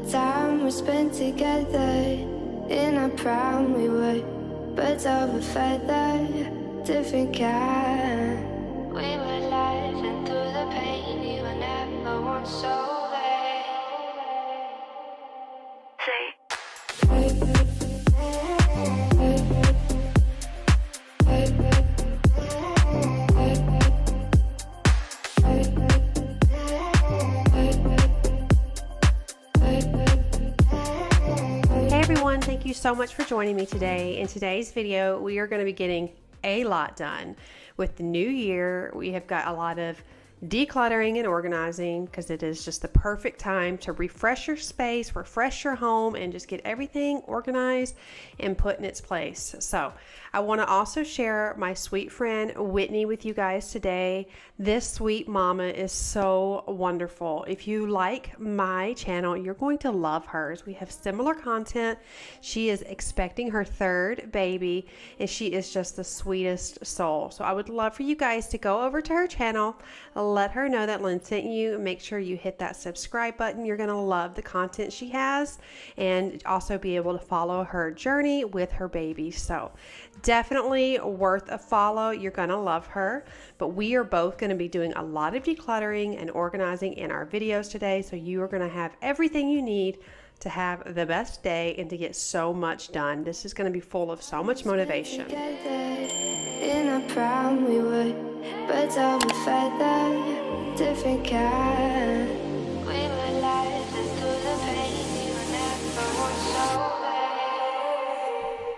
time we spent together. In our prime we were birds of a feather, different kind. We were laughing through the pain, you were never once over. Say. Thank you so much for joining me today. In today's video, we are going to be getting a lot done. With the new year, we have got a lot of decluttering and organizing because it is just the perfect time to refresh your space, refresh your home, and just get everything organized and put in its place. So I want to also share my sweet friend Whitney with you guys today. This sweet mama is so wonderful. If you like my channel, you're going to love hers. We have similar content. She is expecting her third baby, and she is just the sweetest soul. So I would love for you guys to go over to her channel, let her know that Lynn sent you. Make sure you hit that subscribe button. You're going to love the content she has, and also be able to follow her journey with her baby. So definitely worth a follow. You're going to love her. But we are both going to be doing a lot of decluttering and organizing in our videos today. So you are going to have everything you need to have the best day and to get so much done. This is going to be full of so much motivation. In our prime we were birds of a feather, different kind. We were laughing through the pain, you were never once over.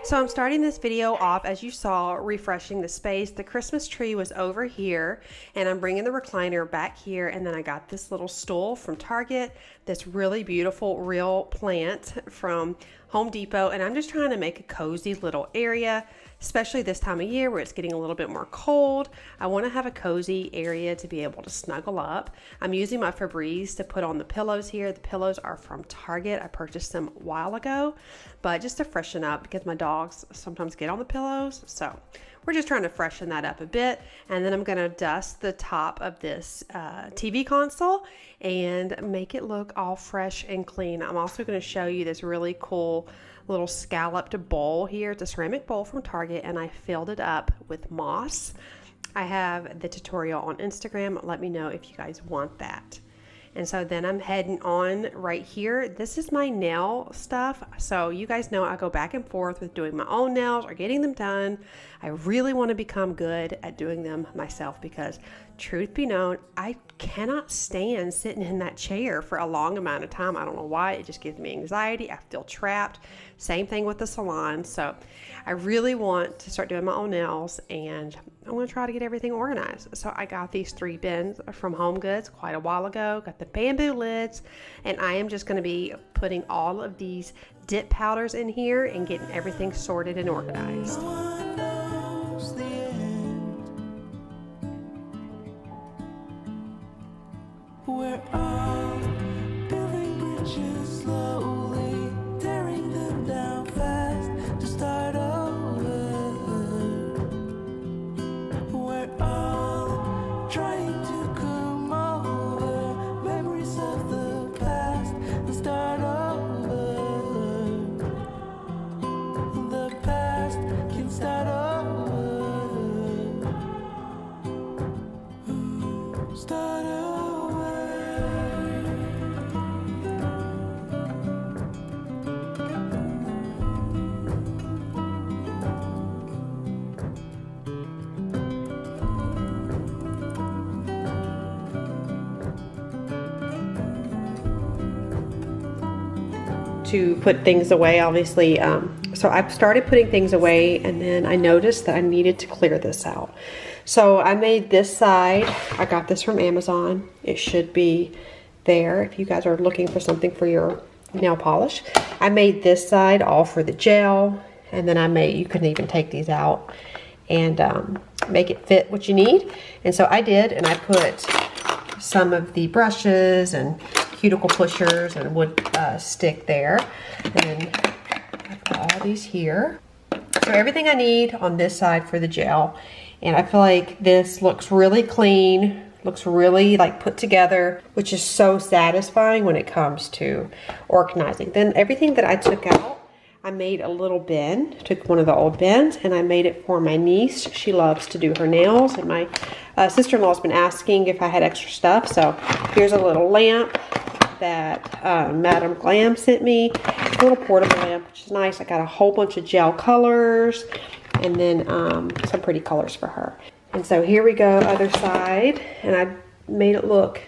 So I'm starting this video off, as you saw, refreshing the space. The Christmas tree was over here, and I'm bringing the recliner back here, and then I got this little stool from Target, this really beautiful real plant from Home Depot, and I'm just trying to make a cozy little area, especially this time of year where it's getting a little bit more cold. I want to have a cozy area to be able to snuggle up. I'm using my Febreze to put on the pillows here. The pillows are from Target. I purchased them a while ago, but just to freshen up because my dogs sometimes get on the pillows. So we're just trying to freshen that up a bit. And then I'm going to dust the top of this TV console and make it look all fresh and clean. I'm also going to show you this really cool little scalloped bowl here. It's a ceramic bowl from Target, and I filled it up with moss. I have the tutorial on Instagram. Let me know if you guys want that. And so then I'm heading on right here. This is my nail stuff. So you guys know I go back and forth with doing my own nails or getting them done. I really want to become good at doing them myself because, truth be known, I cannot stand sitting in that chair for a long amount of time. I don't know why. It just gives me anxiety. I feel trapped. Same thing with the salon. So I really want to start doing my own nails, and I'm going to try to get everything organized. So I got these 3 bins from Home Goods quite a while ago. Got the bamboo lids, and I am just going to be putting all of these dip powders in here and getting everything sorted and organized. We're all building bridges slowly, tearing them down fast to start over. We're all trying to come over memories of the past and start over. The past can start over. Start over. To put things away, obviously. So I've started putting things away, and then I noticed that I needed to clear this out. So I made this side. I got this from Amazon. It should be there if you guys are looking for something for your nail polish. I made this side all for the gel, and then you can even take these out and make it fit what you need. And so I did, and I put some of the brushes and cuticle pushers and wood stick there, and then I've got all these here. So everything I need on this side for the gel, and I feel like this looks really clean, Looks really like put together, which is so satisfying when it comes to organizing. Then everything that I took out, I made a little bin, took one of the old bins, and I made it for my niece. She loves to do her nails, and my sister-in-law's been asking if I had extra stuff. So here's a little lamp that Madam Glam sent me, a little portable lamp, which is nice. I got a whole bunch of gel colors, and then some pretty colors for her. And so here we go, other side, and I made it look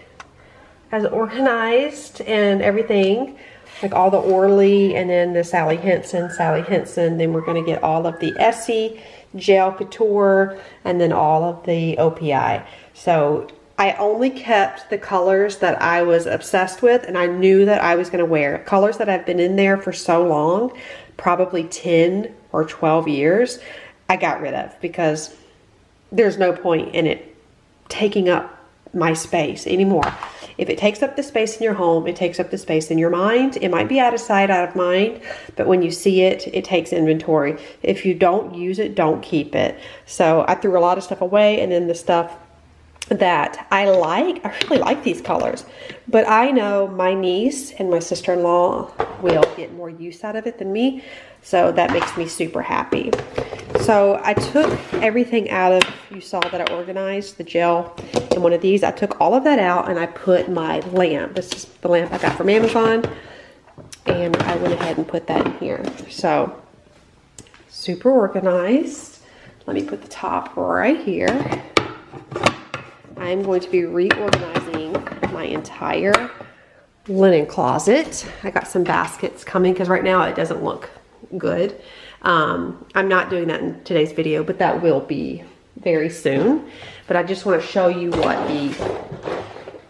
as organized and everything. Like all the Orly, and then the Sally Henson. Then we're going to get all of the Essie, Gel Couture, and then all of the OPI. So I only kept the colors that I was obsessed with and I knew that I was going to wear. Colors that have been in there for so long, probably 10 or 12 years, I got rid of because there's no point in it taking up my space anymore. If it takes up the space in your home, it takes up the space in your mind. It might be out of sight, out of mind, but when you see it, it takes inventory. If you don't use it, don't keep it. So I threw a lot of stuff away, and then the stuff that I really like these colors, but I know my niece and my sister-in-law will get more use out of it than me, so that makes me super happy. So I took everything out of, you saw that I organized the gel in one of these. I took all of that out and I put my lamp. This is the lamp I got from Amazon, and I went ahead and put that in here. So super organized. Let me put the top right here. I'm going to be reorganizing my entire linen closet. I got some baskets coming because right now it doesn't look good. I'm not doing that in today's video, but that will be very soon. But I just want to show you what the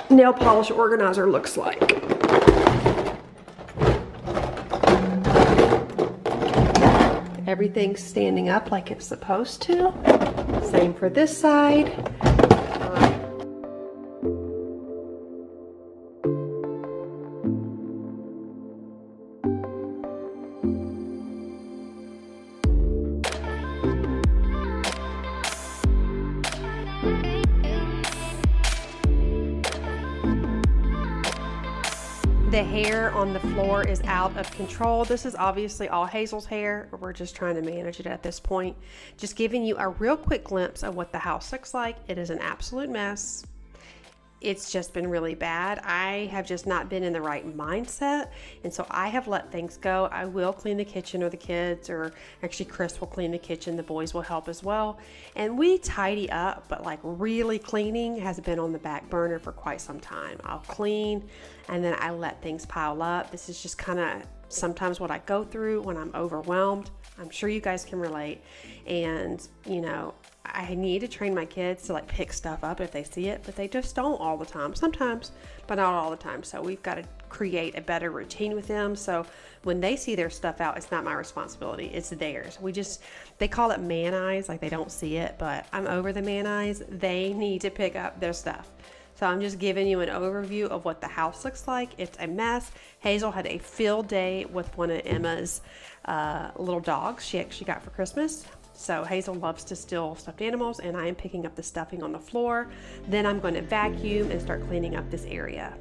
nail polish organizer looks like. Everything's standing up like it's supposed to. Same for this side. The hair on the floor is out of control. This is obviously all Hazel's hair. We're just trying to manage it at this point. Just giving you a real quick glimpse of what the house looks like. It is an absolute mess. It's just been really bad. I have just not been in the right mindset, and so I have let things go. I will clean the kitchen, or the kids, or actually Chris will clean the kitchen. The boys will help as well, and we tidy up, but like really cleaning has been on the back burner for quite some time. I'll clean and then I let things pile up. This is just kind of sometimes what I go through when I'm overwhelmed. I'm sure you guys can relate, and you know, I need to train my kids to like pick stuff up if they see it, but they just don't all the time. Sometimes, but not all the time. So we've got to create a better routine with them. So when they see their stuff out, it's not my responsibility, it's theirs. They call it man eyes, like they don't see it, but I'm over the man eyes. They need to pick up their stuff. So I'm just giving you an overview of what the house looks like. It's a mess. Hazel had a field day with one of Emma's little dogs she actually got for Christmas. So Hazel loves to steal stuffed animals, and I am picking up the stuffing on the floor. Then I'm going to vacuum and start cleaning up this area.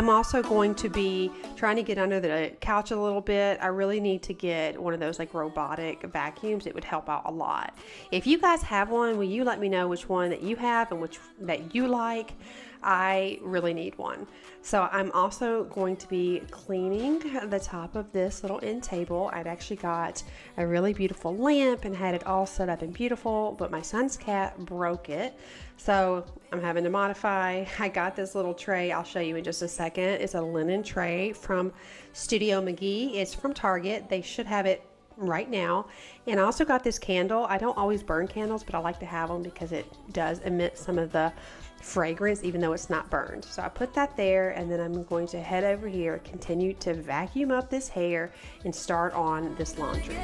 I'm also going to be trying to get under the couch a little bit. I really need to get one of those like robotic vacuums. It would help out a lot. If you guys have one, will you let me know which one that you have and which that you like? I really need one. So I'm also going to be cleaning the top of this little end table. I'd actually got a really beautiful lamp and had it all set up and beautiful, but my son's cat broke it. So I'm having to modify. I got this little tray. I'll show you in just a second. It's a linen tray from Studio McGee. It's from Target. They should have it right now. And I also got this candle. I don't always burn candles, but I like to have them because it does emit some of the fragrance even though it's not burned. So I put that there, and then I'm going to head over here, continue to vacuum up this hair, and start on this laundry.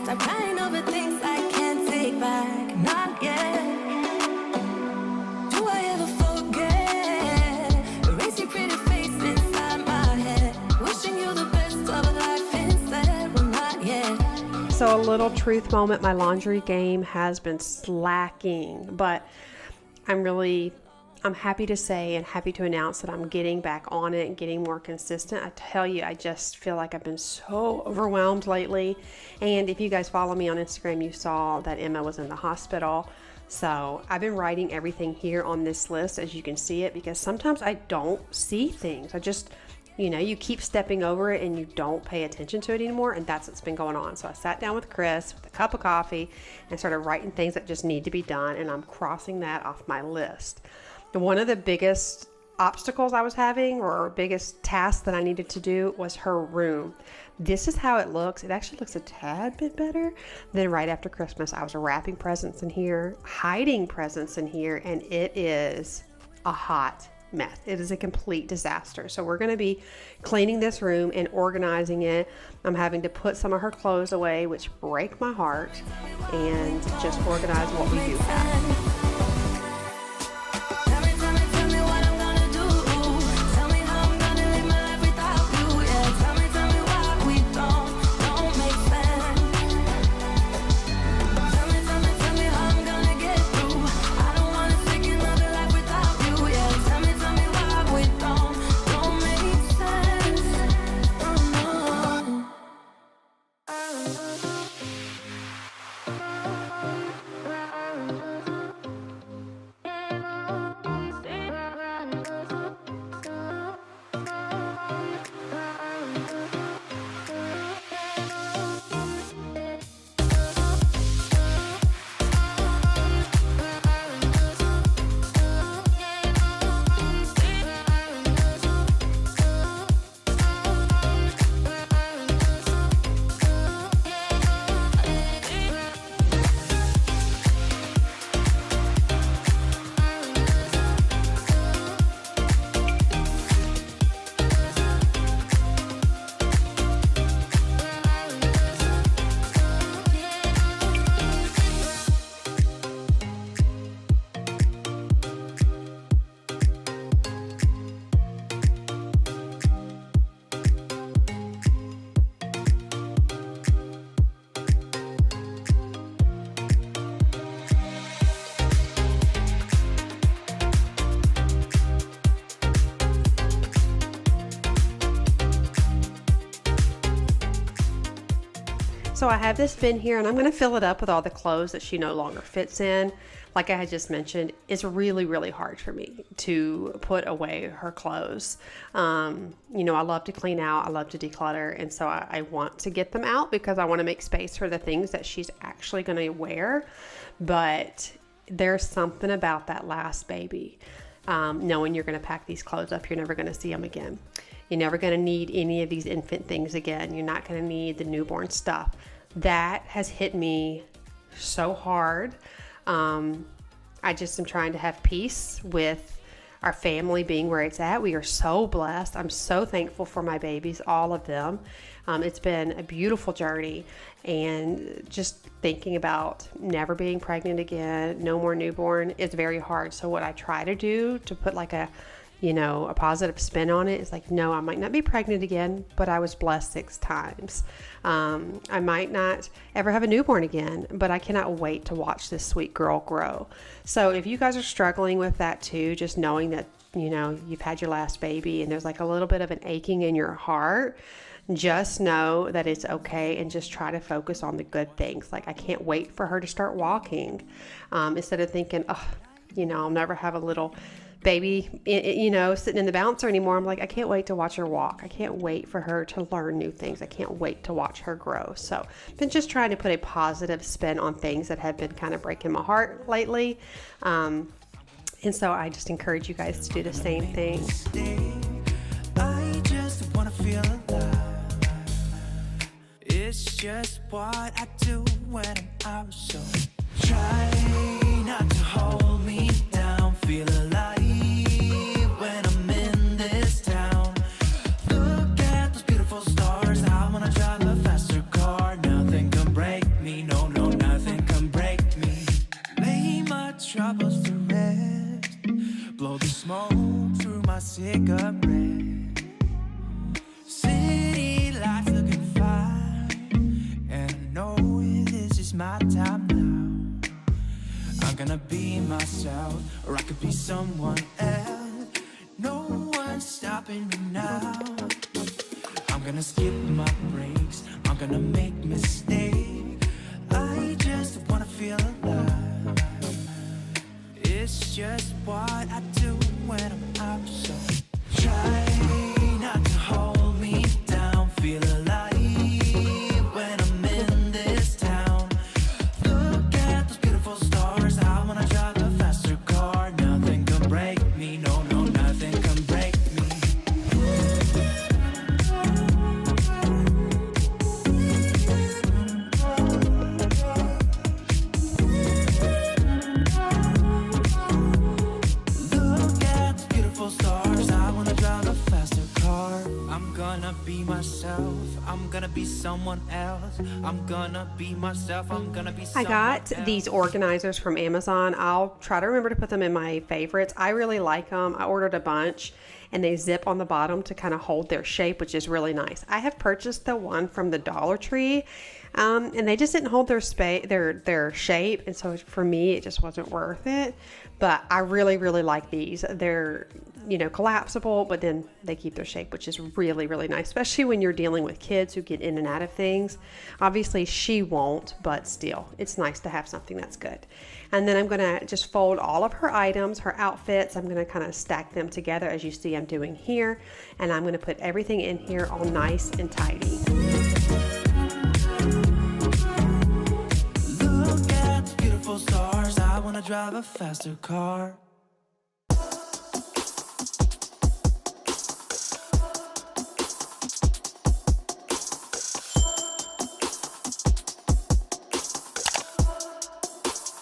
I'm crying over things I can't take back, not yet. Do I ever forget? Erase your pretty face inside my head, wishing you the best of life instead, well, not yet. So a little truth moment, my laundry game has been slacking, but I'm happy to say and happy to announce that I'm getting back on it and getting more consistent. I tell you, I just feel like I've been so overwhelmed lately. And if you guys follow me on Instagram, you saw that Emma was in the hospital. So I've been writing everything here on this list as you can see it, because sometimes I don't see things. I just, you keep stepping over it and you don't pay attention to it anymore. And that's what's been going on. So I sat down with Chris with a cup of coffee and started writing things that just need to be done. And I'm crossing that off my list. One of the biggest obstacles I was having, or biggest task that I needed to do, was her room. This is how it looks. It actually looks a tad bit better than right after Christmas. I was wrapping presents in here, hiding presents in here, and it is a hot mess. It is a complete disaster. So we're going to be cleaning this room and organizing it. I'm having to put some of her clothes away, which break my heart, and just organize what we do have. So I have this bin here, and I'm going to fill it up with all the clothes that she no longer fits in. Like I had just mentioned, it's really, really hard for me to put away her clothes. I love to clean out, I love to declutter, and so I want to get them out because I want to make space for the things that she's actually going to wear. But there's something about that last baby, knowing you're going to pack these clothes up, you're never going to see them again. You're never going to need any of these infant things again. You're not going to need the newborn stuff. That has hit me so hard. I just am trying to have peace with our family being where it's at. We are so blessed. I'm so thankful for my babies, all of them. It's been a beautiful journey, and just thinking about never being pregnant again, no more newborn, is very hard. So what I try to do to put like a a positive spin on it. It's like, no, I might not be pregnant again, but I was blessed 6 times. I might not ever have a newborn again, but I cannot wait to watch this sweet girl grow. So if you guys are struggling with that too, just knowing that, you've had your last baby and there's like a little bit of an aching in your heart, just know that it's okay, and just try to focus on the good things. Like, I can't wait for her to start walking. Instead of thinking, oh, I'll never have a little baby, sitting in the bouncer anymore. I'm like, I can't wait to watch her walk. I can't wait for her to learn new things. I can't wait to watch her grow. So I've been just trying to put a positive spin on things that have been kind of breaking my heart lately. And so I just encourage you guys to do the same thing. I just wanna feel alive. It's just what I do when I'm out. So try not to hold me down. Feel alive when I'm in this town. Look at those beautiful stars. I wanna drive a faster car. Nothing can break me. No, nothing can break me. Lay my troubles to rest. Blow the smoke through my cigarette. City lights looking fine, and I know this is my time now. I'm gonna be myself, or I could be someone else. No one's stopping me now. I'm gonna skip my breaks, I'm gonna make mistakes. I just wanna feel alive. It's just what I do when I'm out. So try not to hold me down. Feel alive when I'm in this town. Look at those beautiful stars. I wanna drive a faster car. Nothing can break me. No, nothing can break me. Look at those beautiful stars. I wanna drive a faster car. I'm gonna be myself. I'm gonna be someone else. I'm gonna be myself. I'm gonna be I someone got else. these organizers from Amazon. I'll try to remember to put them in my favorites. I really like them. I ordered a bunch, and they zip on the bottom to kind of hold their shape, which is really nice. I have purchased the one from the Dollar Tree, and they just didn't hold their shape, and so for me it just wasn't worth it. But I really like these. They're collapsible, but then they keep their shape, which is really nice, especially when you're dealing with kids who get in and out of things. Obviously she won't, but still, it's nice to have something that's good. And then I'm gonna just fold all of her items, her outfits. I'm gonna kind of stack them together as you see I'm doing here, and I'm gonna put everything in here all nice and tidy. Look at the beautiful stars. I wanna drive a faster car.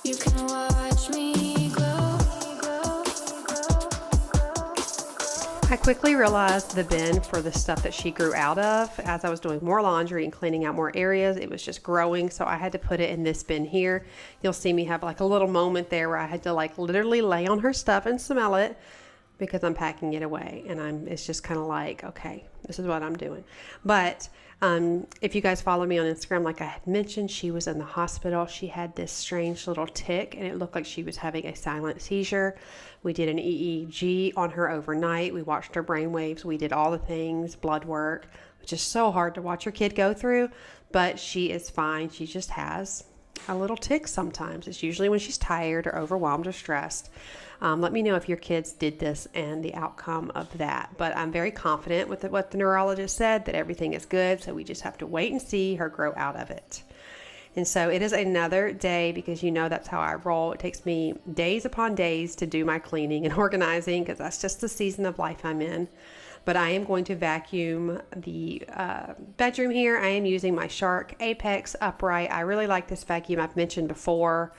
You can watch me glow. I quickly realized the bin for the stuff that she grew out of. As I was doing more laundry and cleaning out more areas, it was just growing, so I had to put it in this bin here. You'll see me have like a little moment there where I had to like literally lay on her stuff and smell it, because I'm packing it away, and it's just kind of like, okay, this is what I'm doing. But if you guys follow me on Instagram, like I had mentioned, she was in the hospital. She had this strange little tick, and it looked like she was having a silent seizure. We did an EEG on her overnight. We watched her brain waves. We did all the things, blood work, which is so hard to watch your kid go through, but she is fine. She just has a little tick sometimes. It's usually when she's tired or overwhelmed or stressed. Let me know if your kids did this and the outcome of that. But I'm very confident with what the neurologist said, that everything is good. So we just have to wait and see her grow out of it. And so it is another day, because that's how I roll. It takes me days upon days to do my cleaning and organizing, because that's just the season of life I'm in. But I am going to vacuum the bedroom here. I am using my Shark Apex Upright. I really like this vacuum. I've mentioned before.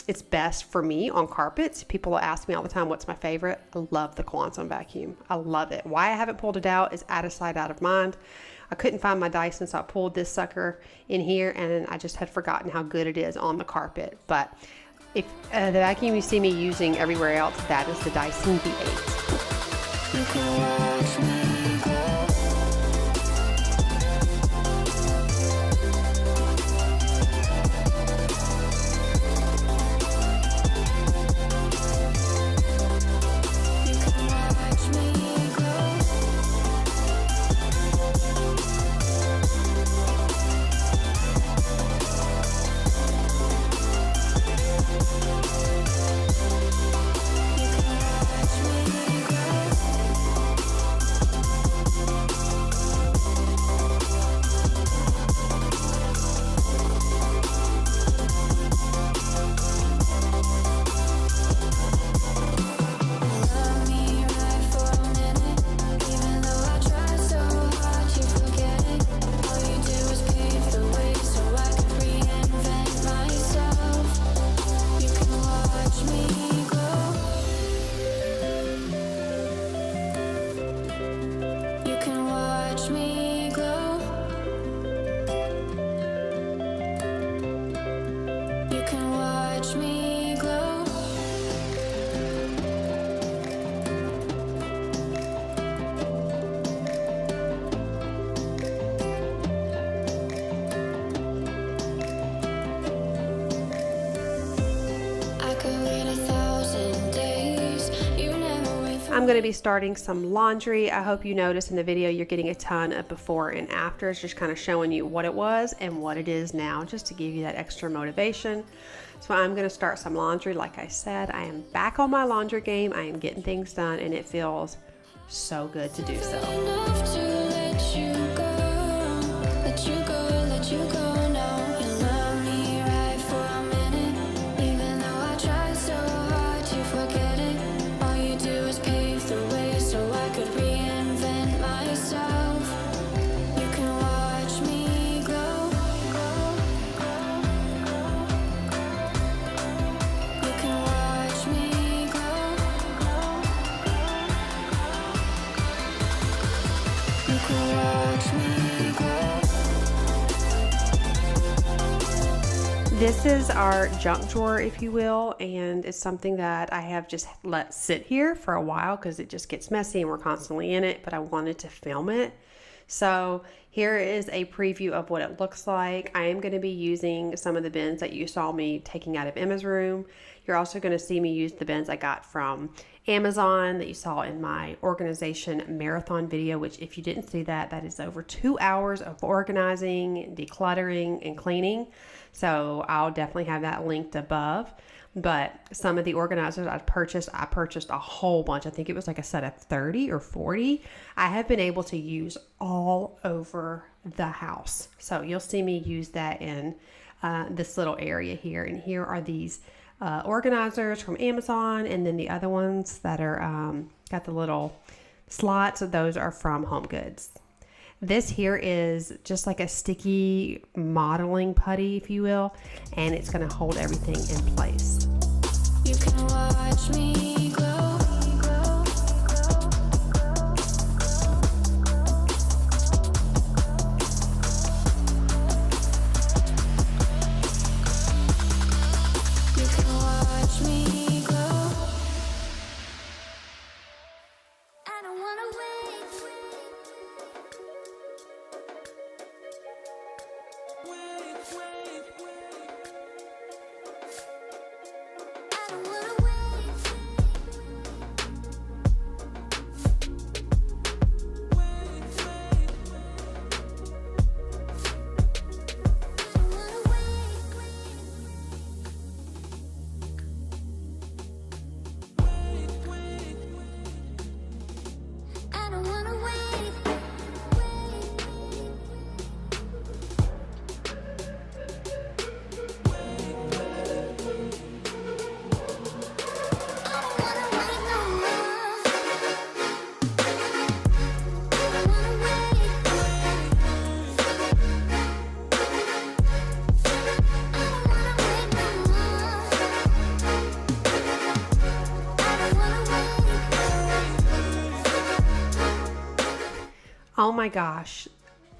It's best for me on carpets. People ask me all the time, what's my favorite? I love the Quantum vacuum. I love it. Why I haven't pulled it out is out of sight, out of mind. I couldn't find my Dyson, so I pulled this sucker in here, and I just had forgotten how good it is on the carpet. But If the vacuum you see me using everywhere else, that is the Dyson V8. You can watch me grow. You can watch me grow. I'm going to be starting some laundry. I hope you notice in the video you're getting a ton of before and afters, just kind of showing you what it was and what it is now, just to give you that extra motivation. So I'm going to start some laundry. Like I said, I am back on my laundry game. I am getting things done and it feels so good to do so. This is our junk drawer, if you will, and it's something that I have just let sit here for a while because it just gets messy and we're constantly in it, but I wanted to film it. So here is a preview of what it looks like. I am going to be using some of the bins that you saw me taking out of Emma's room. You're also going to see me use the bins I got from Amazon that you saw in my organization marathon video, which if you didn't see that, that is over 2 hours of organizing, decluttering, and cleaning. So I'll definitely have that linked above. But some of the organizers I purchased a whole bunch. I think it was like a set of 30 or 40. I have been able to use all over the house. So you'll see me use that in this little area here. And here are these organizers from Amazon. And then the other ones that are got the little slots, those are from Home Goods. This here is just like a sticky modeling putty, if you will, and it's going to hold everything in place. You can watch me grow. You can watch me grow. I don't wanna wait. Oh my gosh,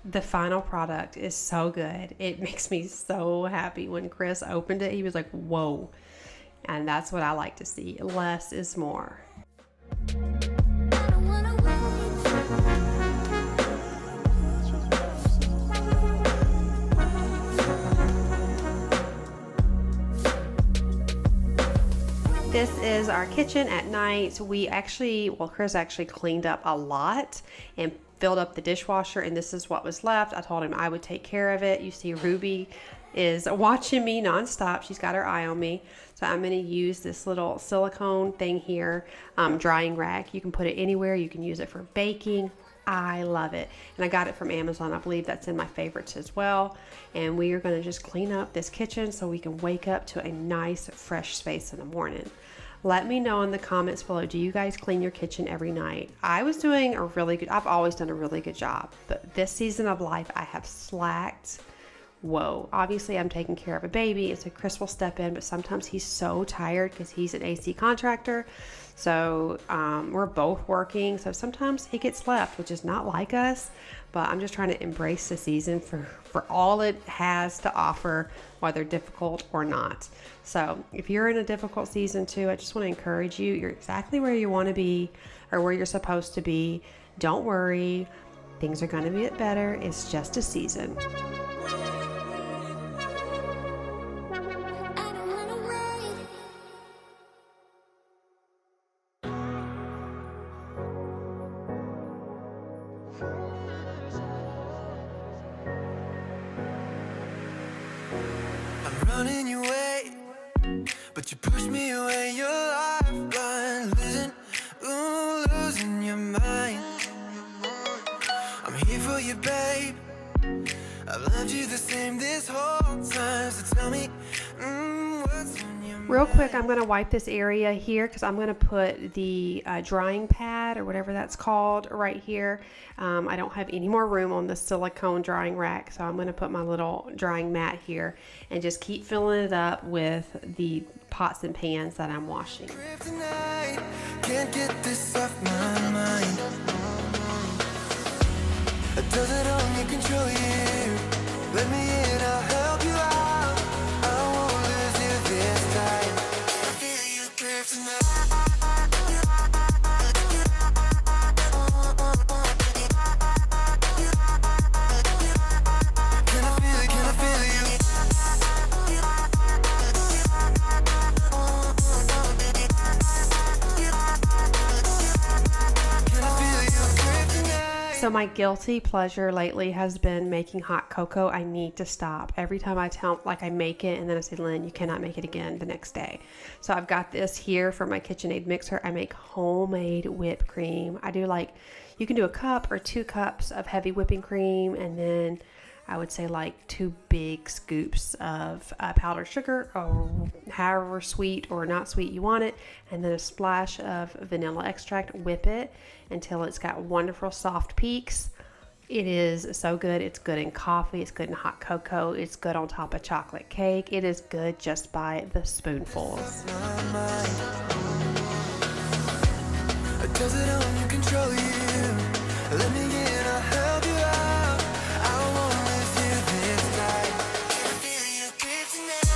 the final product is so good. It makes me so happy. When Chris opened it, he was like, whoa. And that's what I like to see. Less is more. This is our kitchen at night. Chris actually cleaned up a lot and filled up the dishwasher, and this is what was left. I told him I would take care of it. You see Ruby is watching me nonstop. She's got her eye on me. So I'm going to use this little silicone thing here, drying rack. You can put it anywhere. You can use it for baking. I love it. And I got it from Amazon. I believe that's in my favorites as well. And we are going to just clean up this kitchen so we can wake up to a nice fresh space in the morning. Let me know in the comments below, do you guys clean your kitchen every night? I've always done a really good job, but this season of life I have slacked. Whoa, obviously I'm taking care of a baby, and so Chris will step in, but sometimes he's so tired because he's an AC contractor. So we're both working, so sometimes he gets left, which is not like us, but I'm just trying to embrace the season for all it has to offer, whether difficult or not. So if you're in a difficult season too, I just want to encourage you, you're exactly where you want to be or where you're supposed to be. Don't worry, things are going to get better. It's just a season. Running your way, but you push me away. Your lifeline, losing your mind. I'm here for you, babe. I've loved you the same this whole time. So tell me, what's on your mind? Real quick, I'm going to wipe this area here because I'm going to put the drying pad or whatever that's called right here. I don't have any more room on the silicone drying rack, so I'm going to put my little drying mat here and just keep filling it up with the pots and pans that I'm washing. Can't get this off my mind. Does it only control you? Let me in, I'll help you out. I won't lose you this time. I feel you kryptonite. Can I feel it? Can I feel you? Can I feel you kryptonite? So my guilty pleasure lately has been making hot cocoa. I need to stop. Every time I make it and then I say, Lynn, you cannot make it again the next day. So I've got this here for my KitchenAid mixer. I make homemade whipped cream. I do you can do a cup or 2 cups of heavy whipping cream, and then I would say 2 big scoops of powdered sugar, or however sweet or not sweet you want it, and then a splash of vanilla extract. Whip it until it's got wonderful soft peaks. It is so good. It's good in coffee. It's good in hot cocoa. It's good on top of chocolate cake. It is good just by the spoonfuls. Does it only control you? Let me in, I'll help you out. I won't lose you this time. Can I feel you kryptonite?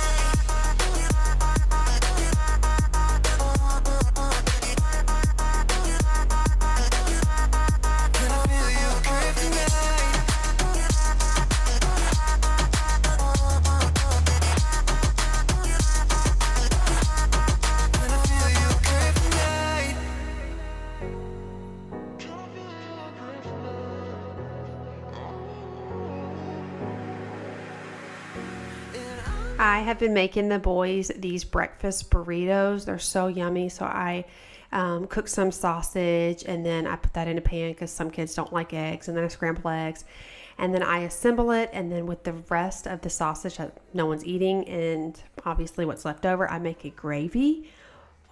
Can I feel you kryptonite? Can I feel you kryptonite? I have been making the boys these breakfast burritos. They're so yummy. So I cook some sausage, and then I put that in a pan because some kids don't like eggs, and then I scramble eggs, and then I assemble it, and then with the rest of the sausage that no one's eating and obviously what's left over, I make a gravy.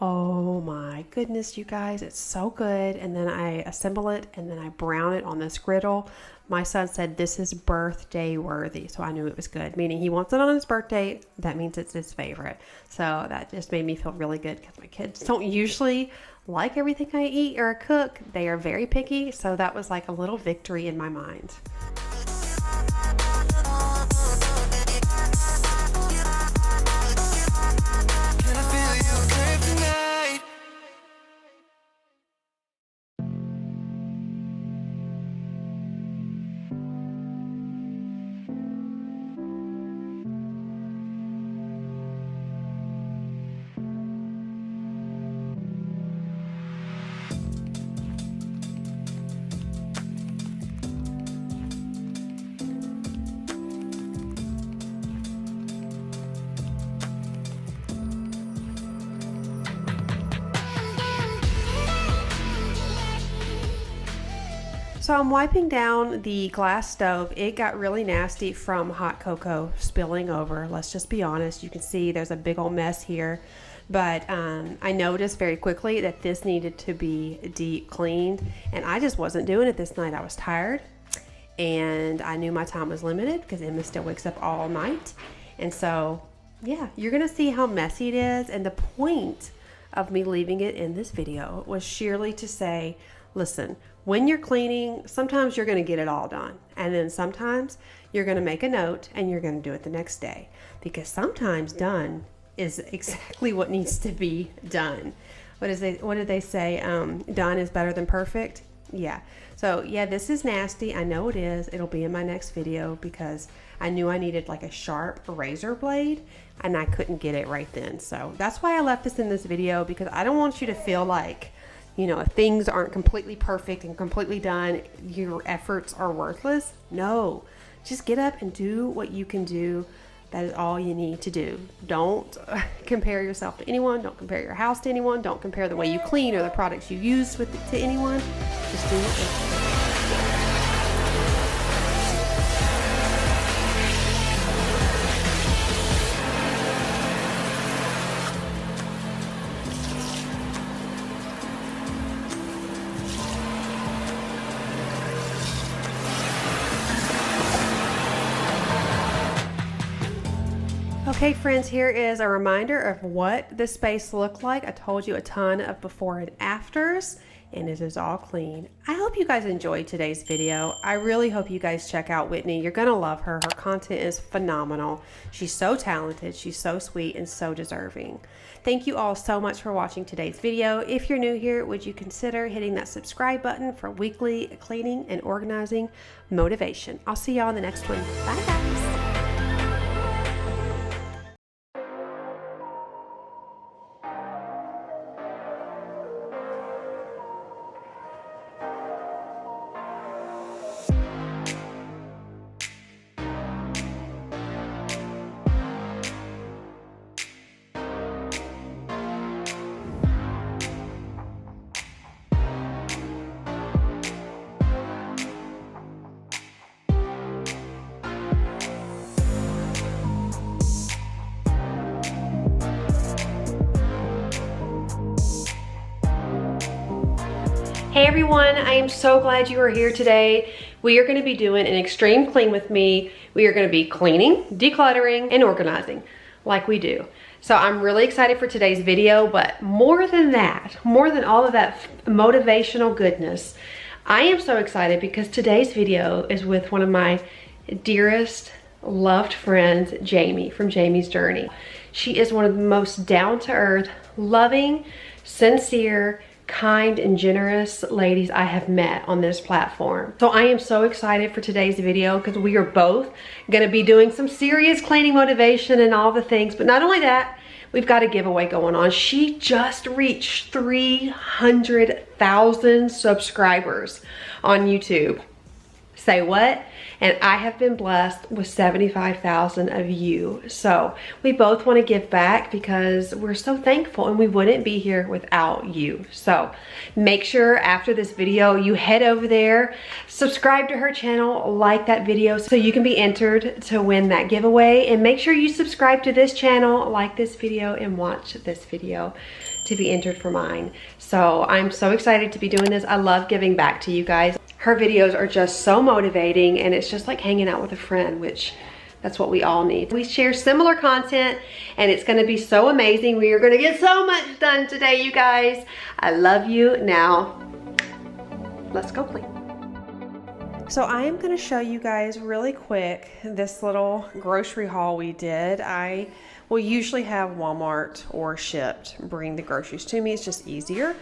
Oh my goodness, you guys, it's so good. And then I assemble it, and then I brown it on this griddle. My son said this is birthday worthy, so I knew it was good, meaning he wants it on his birthday. That means it's his favorite. So that just made me feel really good because my kids don't usually like everything I eat or cook. They are very picky, so that was like a little victory in my mind. Can I feel you So I'm wiping down the glass stove. It got really nasty from hot cocoa spilling over. Let's just be honest. You can see there's a big old mess here. But I noticed very quickly that this needed to be deep cleaned. And I just wasn't doing it this night. I was tired. And I knew my time was limited because Emma still wakes up all night. And so, yeah, you're going to see how messy it is. And the point of me leaving it in this video was sheerly to say, listen, when you're cleaning, sometimes you're going to get it all done. And then sometimes you're going to make a note and you're going to do it the next day. Because sometimes done is exactly what needs to be done. What did they say? Done is better than perfect. Yeah. So yeah, this is nasty. I know it is. It'll be in my next video because I knew I needed like a sharp razor blade and I couldn't get it right then. So that's why I left this in this video, because I don't want you to feel like, you know, if things aren't completely perfect and completely done, your efforts are worthless. No, just get up and do what you can do. That is all you need to do. Don't compare yourself to anyone. Don't compare your house to anyone. Don't compare the way you clean or the products you use to anyone. Just do what you can. Okay friends, here is a reminder of what this space looked like. I told you a ton of before and afters, and it is all clean. I hope you guys enjoyed today's video. I really hope you guys check out Whitney. You're gonna love her. Her content is phenomenal. She's so talented, she's so sweet, and so deserving. Thank you all so much for watching today's video. If you're new here, would you consider hitting that subscribe button for weekly cleaning and organizing motivation? I'll see y'all in the next one. Bye guys. Hey everyone, I am so glad you are here today. We are going to be doing an extreme clean with me. We are going to be cleaning, decluttering, and organizing like we do. So I'm really excited for today's video, but more than that, more than all of that motivational goodness, I am so excited because today's video is with one of my dearest, loved friends, Jamie from Jamie's Journey. She is one of the most down-to-earth, loving, sincere, kind and generous ladies I have met on this platform. So I am so excited for today's video because we are both going to be doing some serious cleaning motivation and all the things. But not only that, we've got a giveaway going on. She just reached 300,000 subscribers on YouTube. Say what? And I have been blessed with 75,000 of you. So we both want to give back because we're so thankful and we wouldn't be here without you. So make sure after this video you head over there, subscribe to her channel, like that video so you can be entered to win that giveaway. And make sure you subscribe to this channel, like this video, and watch this video to be entered for mine. So I'm so excited to be doing this. I love giving back to you guys. Her videos are just so motivating and it's just like hanging out with a friend, which that's what we all need. We share similar content and it's gonna be so amazing. We are gonna get so much done today, you guys. I love you. Now, let's go clean. So I am gonna show you guys really quick this little grocery haul we did. I will usually have Walmart or Shipt bring the groceries to me. It's just easier.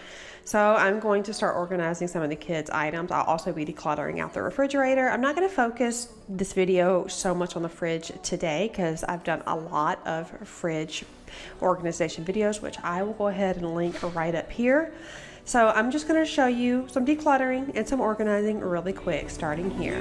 So I'm going to start organizing some of the kids' items. I'll also be decluttering out the refrigerator. I'm not going to focus this video so much on the fridge today because I've done a lot of fridge organization videos, which I will go ahead and link right up here. So I'm just going to show you some decluttering and some organizing really quick, starting here.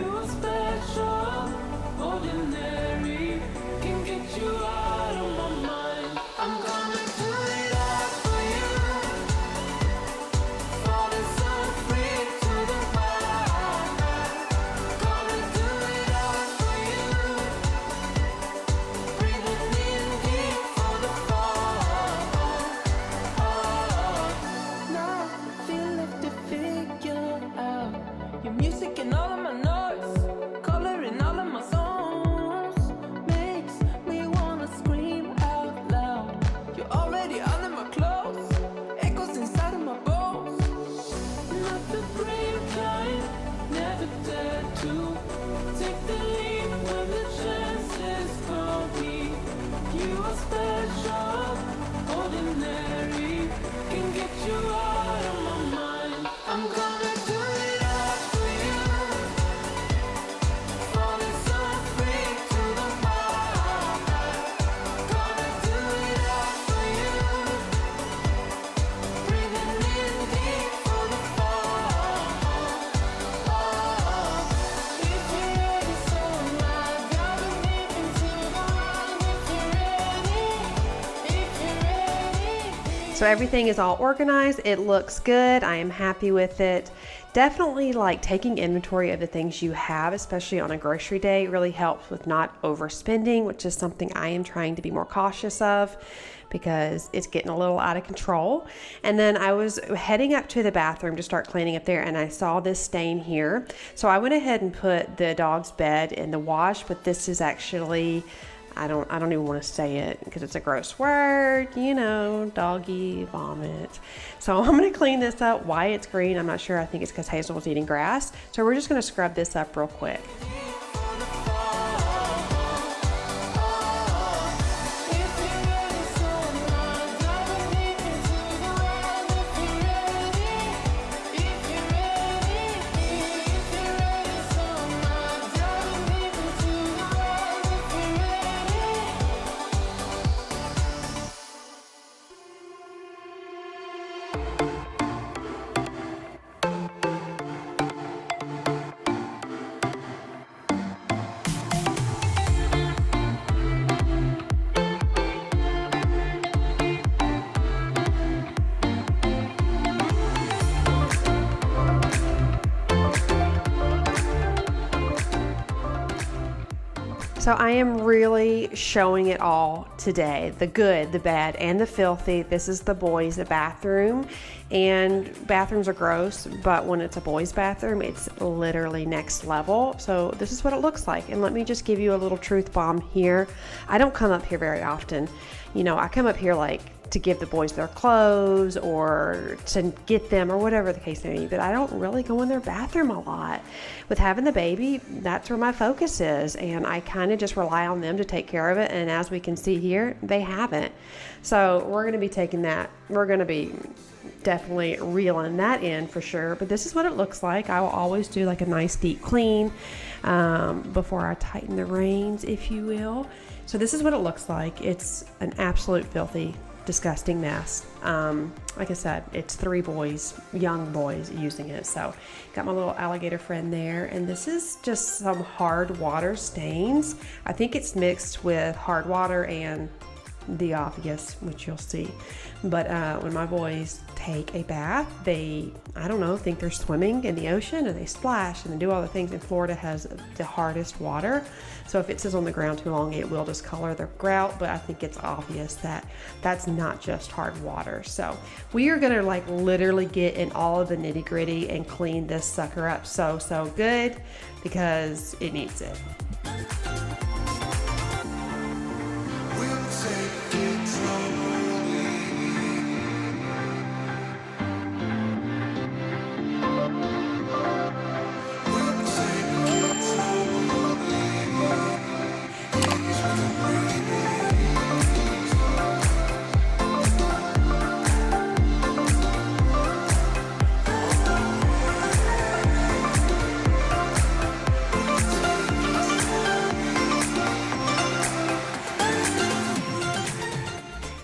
So everything is all organized. It looks good. I am happy with it. Definitely like taking inventory of the things you have, especially on a grocery day, really helps with not overspending, which is something I am trying to be more cautious of because it's getting a little out of control. And then I was heading up to the bathroom to start cleaning up there, and I saw this stain here. So I went ahead and put the dog's bed in the wash, but this is actually, I don't even want to say it because it's a gross word, you know, doggy vomit. So I'm going to clean this up. Why it's green, I'm not sure. I think it's because Hazel was eating grass. So we're just going to scrub this up real quick. So I am really showing it all today, the good, the bad, and the filthy. This is the boys' bathroom, and bathrooms are gross, but when it's a boys' bathroom, it's literally next level. So this is what it looks like. And let me just give you a little truth bomb here. I don't come up here very often. You know, I come up here like to give the boys their clothes or to get them or whatever the case may be, but I don't really go in their bathroom a lot. With having the baby, that's where my focus is, and I kind of just rely on them to take care of it, and as we can see here, they haven't. So we're going to be taking that, we're going to be definitely reeling that in for sure, but this is what it looks like. I will always do like a nice deep clean before I tighten the reins, if you will. So this is what it looks like. It's an absolute filthy, disgusting mess. Like I said, it's 3 boys, young boys using it. So got my little alligator friend there, and this is just some hard water stains. I think it's mixed with hard water and the obvious, which you'll see. But when my boys take a bath, they, I don't know, think they're swimming in the ocean, and they splash and they do all the things. And Florida has the hardest water, so if it sits on the ground too long, it will discolor the grout. But I think it's obvious that that's not just hard water. So we are gonna like literally get in all of the nitty gritty and clean this sucker up so good, because it needs it.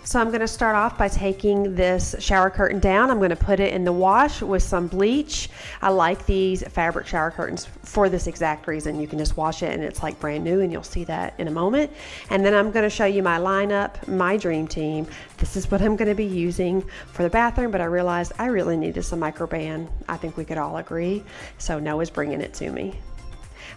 So I'm going to start off by taking this shower curtain down. I'm going to put it in the wash with some bleach. I like these fabric shower curtains for this exact reason. You can just wash it and it's like brand new, and you'll see that in a moment. And then I'm going to show you my lineup, my dream team. This is what I'm going to be using for the bathroom, but I realized I really needed some microban. I think we could all agree. So Noah's bringing it to me.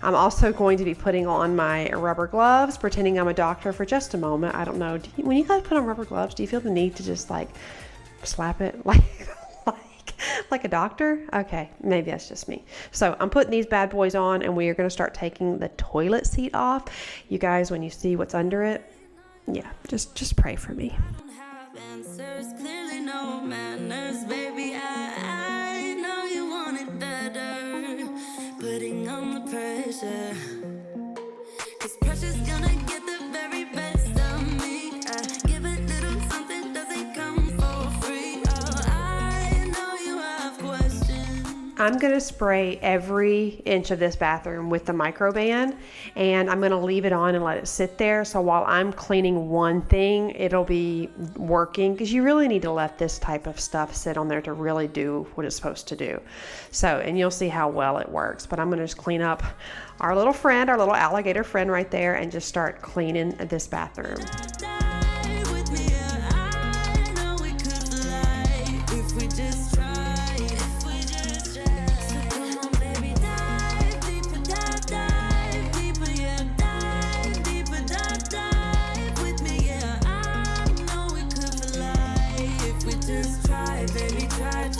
I'm also going to be putting on my rubber gloves, pretending I'm a doctor for just a moment. I don't know, when you guys put on rubber gloves, do you feel the need to just like slap it like a doctor? Okay, maybe that's just me. So I'm putting these bad boys on, and we are going to start taking the toilet seat off. You guys, when you see what's under it, yeah, just pray for me. Putting on the pressure, 'cause pressure's gonna get the very best of me. I give a little something, doesn't come for free. Oh, I know you have questions. I'm gonna spray every inch of this bathroom with the microban, and I'm gonna leave it on and let it sit there. So while I'm cleaning one thing, it'll be working, because you really need to let this type of stuff sit on there to really do what it's supposed to do. So, and you'll see how well it works. But I'm gonna just clean up our little friend, our little alligator friend right there, and just start cleaning this bathroom. Die with me, I know we could fly. we just try, baby, try.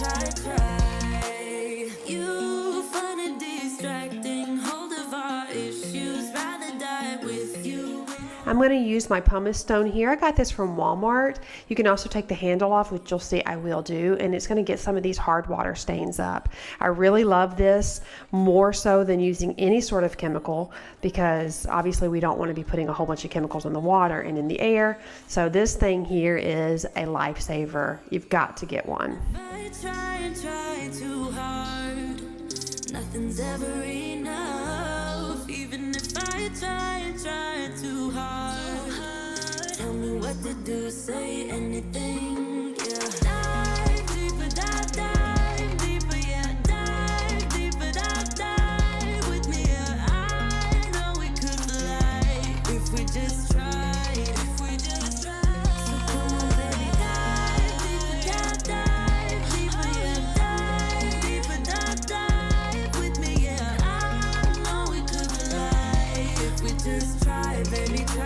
You find it distracting, hold of our issues, rather die with you. I'm going to use my pumice stone here. I got this from Walmart. You can also take the handle off, which you'll see I will do, and it's going to get some of these hard water stains up. I really love this more so than using any sort of chemical, because obviously we don't want to be putting a whole bunch of chemicals in the water and in the air. So this thing here is a lifesaver. You've got to get one. I try and try too hard, nothing's ever enough. Even if I try and try too hard, tell me what to do, say anything, yeah. Dive deeper, dive deeper, yeah. Dive deeper, dive with me, yeah. I know we could fly if we just tried, if we just tried. So come on, baby, dive deeper, dive deeper, yeah. Dive deeper, dive with me, yeah. I know we could fly if we just try, baby, try.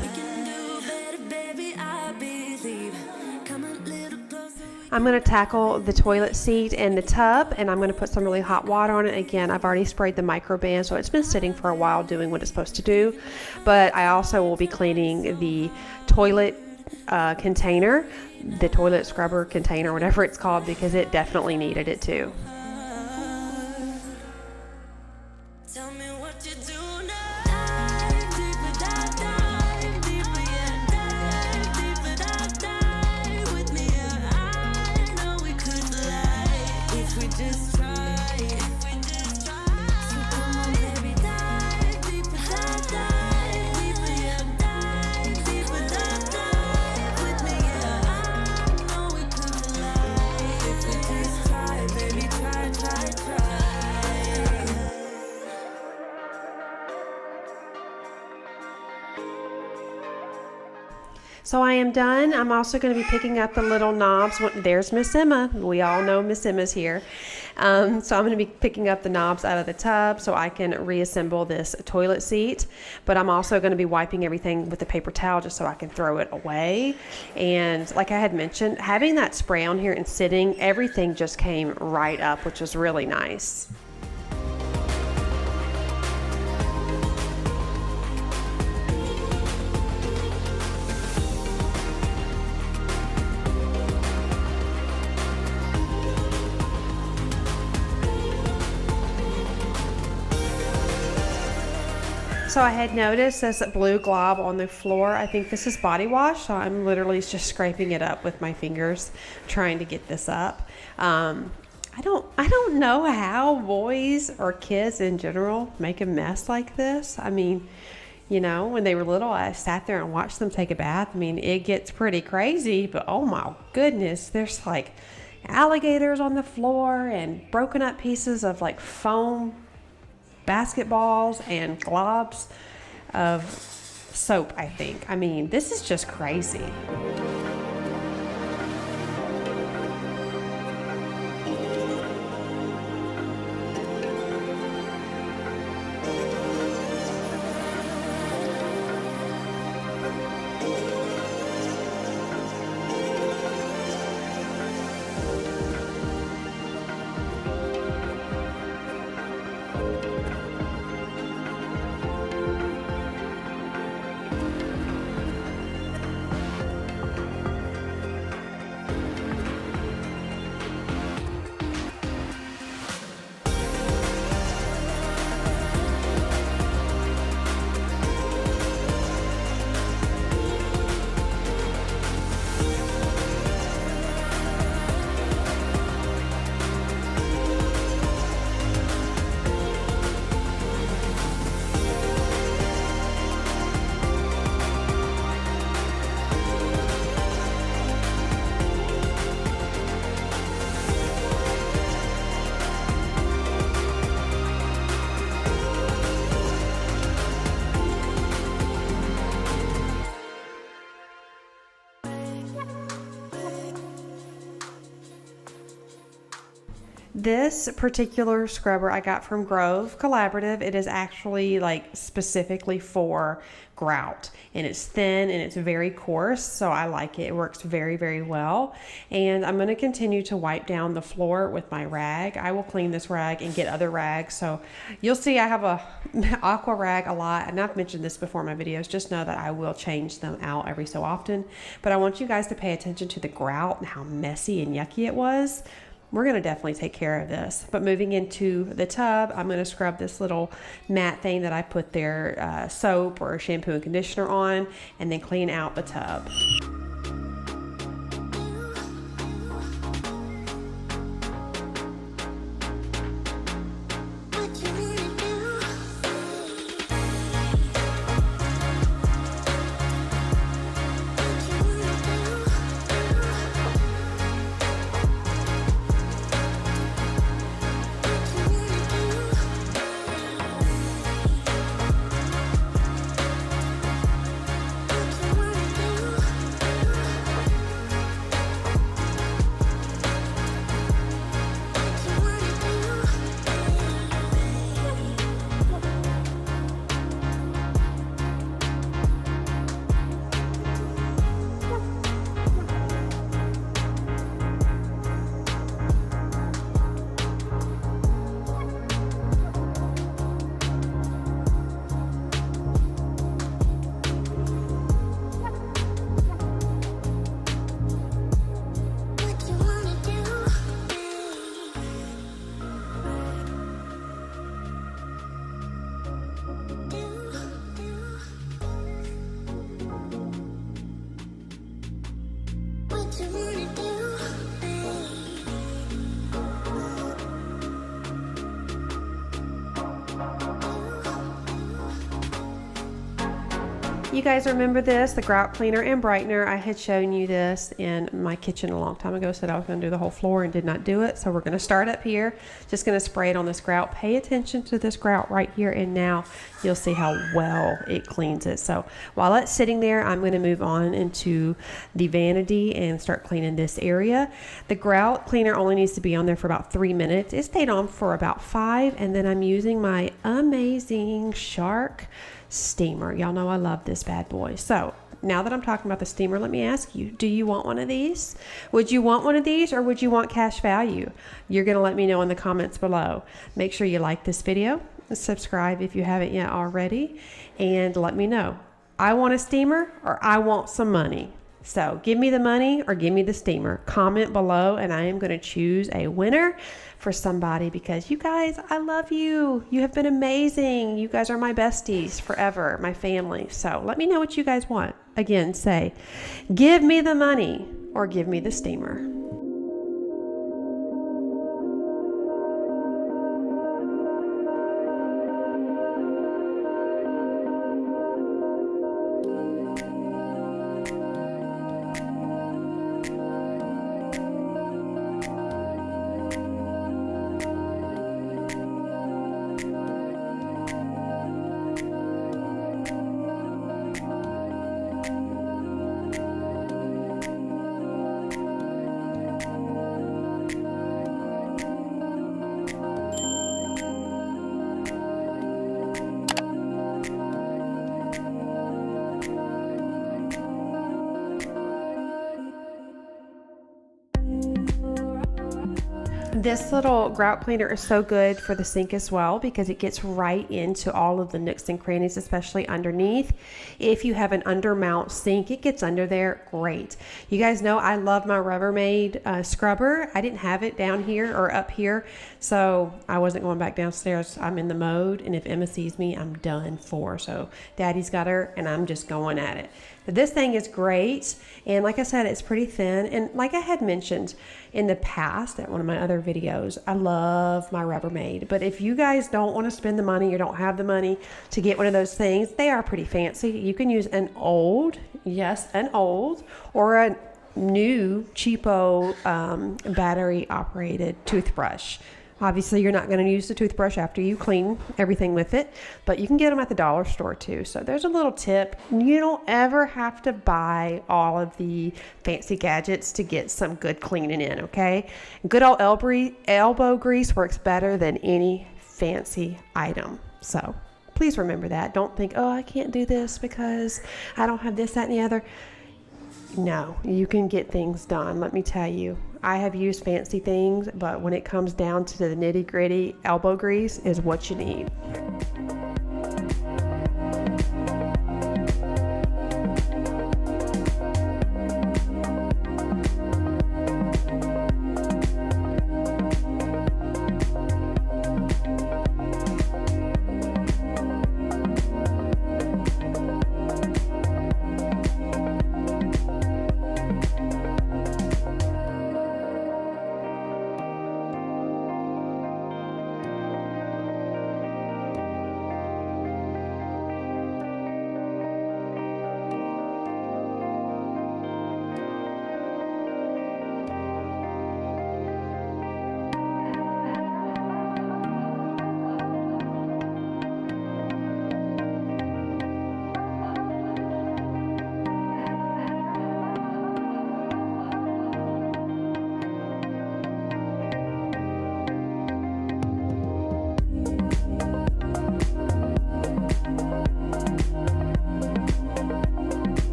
We can do better, baby, I believe. Come a little closer. I'm going to tackle the toilet seat and the tub, and I'm going to put some really hot water on it. Again, I've already sprayed the microban, so it's been sitting for a while doing what it's supposed to do. But I also will be cleaning the toilet container, the toilet scrubber container, whatever it's called, because it definitely needed it too. Tell me what you do now. Dive deeper, dive deeper, yeah. Dive deeper, dive with me, yeah. I know we could fly if we just try, if we just try. So come on, baby, dive deeper, dive deeper, yeah. Dive deeper, dive with me, yeah. I know we could fly if we just try, baby, try. So I am done. I'm also going to be picking up the little knobs. There's Miss Emma. We all know Miss Emma's here. So I'm going to be picking up the knobs out of the tub so I can reassemble this toilet seat. But I'm also going to be wiping everything with a paper towel just so I can throw it away. And like I had mentioned, having that spray on here and sitting, everything just came right up, which was really nice. So I had noticed this blue glob on the floor. I think this is body wash, so I'm literally just scraping it up with my fingers, trying to get this up. I don't know how boys or kids in general make a mess like this. I mean, you know, when they were little, I sat there and watched them take a bath. I mean, it gets pretty crazy, but oh my goodness, there's like alligators on the floor and broken up pieces of like foam basketballs and globs of soap, I think. I mean, this is just crazy. This particular scrubber I got from Grove Collaborative. It is actually like specifically for grout, and it's thin and it's very coarse, so I like it. It works very, very well. And I'm going to continue to wipe down the floor with my rag. I will clean this rag and get other rags. So you'll see I have a aqua rag a lot, and I've mentioned this before in my videos. Just know that I will change them out every so often. But I want you guys to pay attention to the grout and how messy and yucky it was. We're going to definitely take care of this. But moving into the tub, I'm going to scrub this little mat thing that I put their soap or shampoo and conditioner on, and then clean out the tub. You guys remember this, the grout cleaner and brightener. I had shown you this in my kitchen a long time ago. Said I was going to do the whole floor and did not do it. So we're going to start up here. Just going to spray it on this grout. Pay attention to this grout right here and now. You'll see how well it cleans it. So while it's sitting there, I'm going to move on into the Vanity and start cleaning this area. The grout cleaner only needs to be on there for about 3 minutes. It stayed on for about 5, and then I'm using my amazing Shark steamer. Y'all know I love this bad boy. So now that I'm talking about the steamer, let me ask you, do you want one of these? Would you want one of these, or would you want cash value? You're going to let me know in the comments below. Make sure you like this video and subscribe if you haven't yet already, and let me know. I want a steamer or I want some money. So give me the money or give me the steamer. Comment below and I am going to choose a winner for somebody, because you guys, I love you. You have been amazing. You guys are my besties forever, my family. So let me know what you guys want. Again, say, give me the money or give me the steamer. This little grout cleaner is so good for the sink as well, because it gets right into all of the nooks and crannies, especially underneath. If you have an undermount sink, it gets under there great. You guys know I love my Rubbermaid scrubber. I didn't have it down here or up here, so I wasn't going back downstairs. I'm in the mode, and if Emma sees me, I'm done for. So Daddy's got her, and I'm just going at it. But this thing is great, and like I said, it's pretty thin. And like I had mentioned in the past at one of my other videos, I love my Rubbermaid. But if you guys don't want to spend the money or don't have the money to get one of those things, they are pretty fancy. You can use an old, yes, an old, or a new cheapo battery operated toothbrush. Obviously, you're not going to use the toothbrush after you clean everything with it, but you can get them at the dollar store too. So there's a little tip. You don't ever have to buy all of the fancy gadgets to get some good cleaning in, okay? Good old elbow grease works better than any fancy item. So please remember that. Don't think, oh, I can't do this because I don't have this, that, and the other. No, you can get things done. Let me tell you, I have used fancy things, but when it comes down to the nitty gritty, elbow grease is what you need.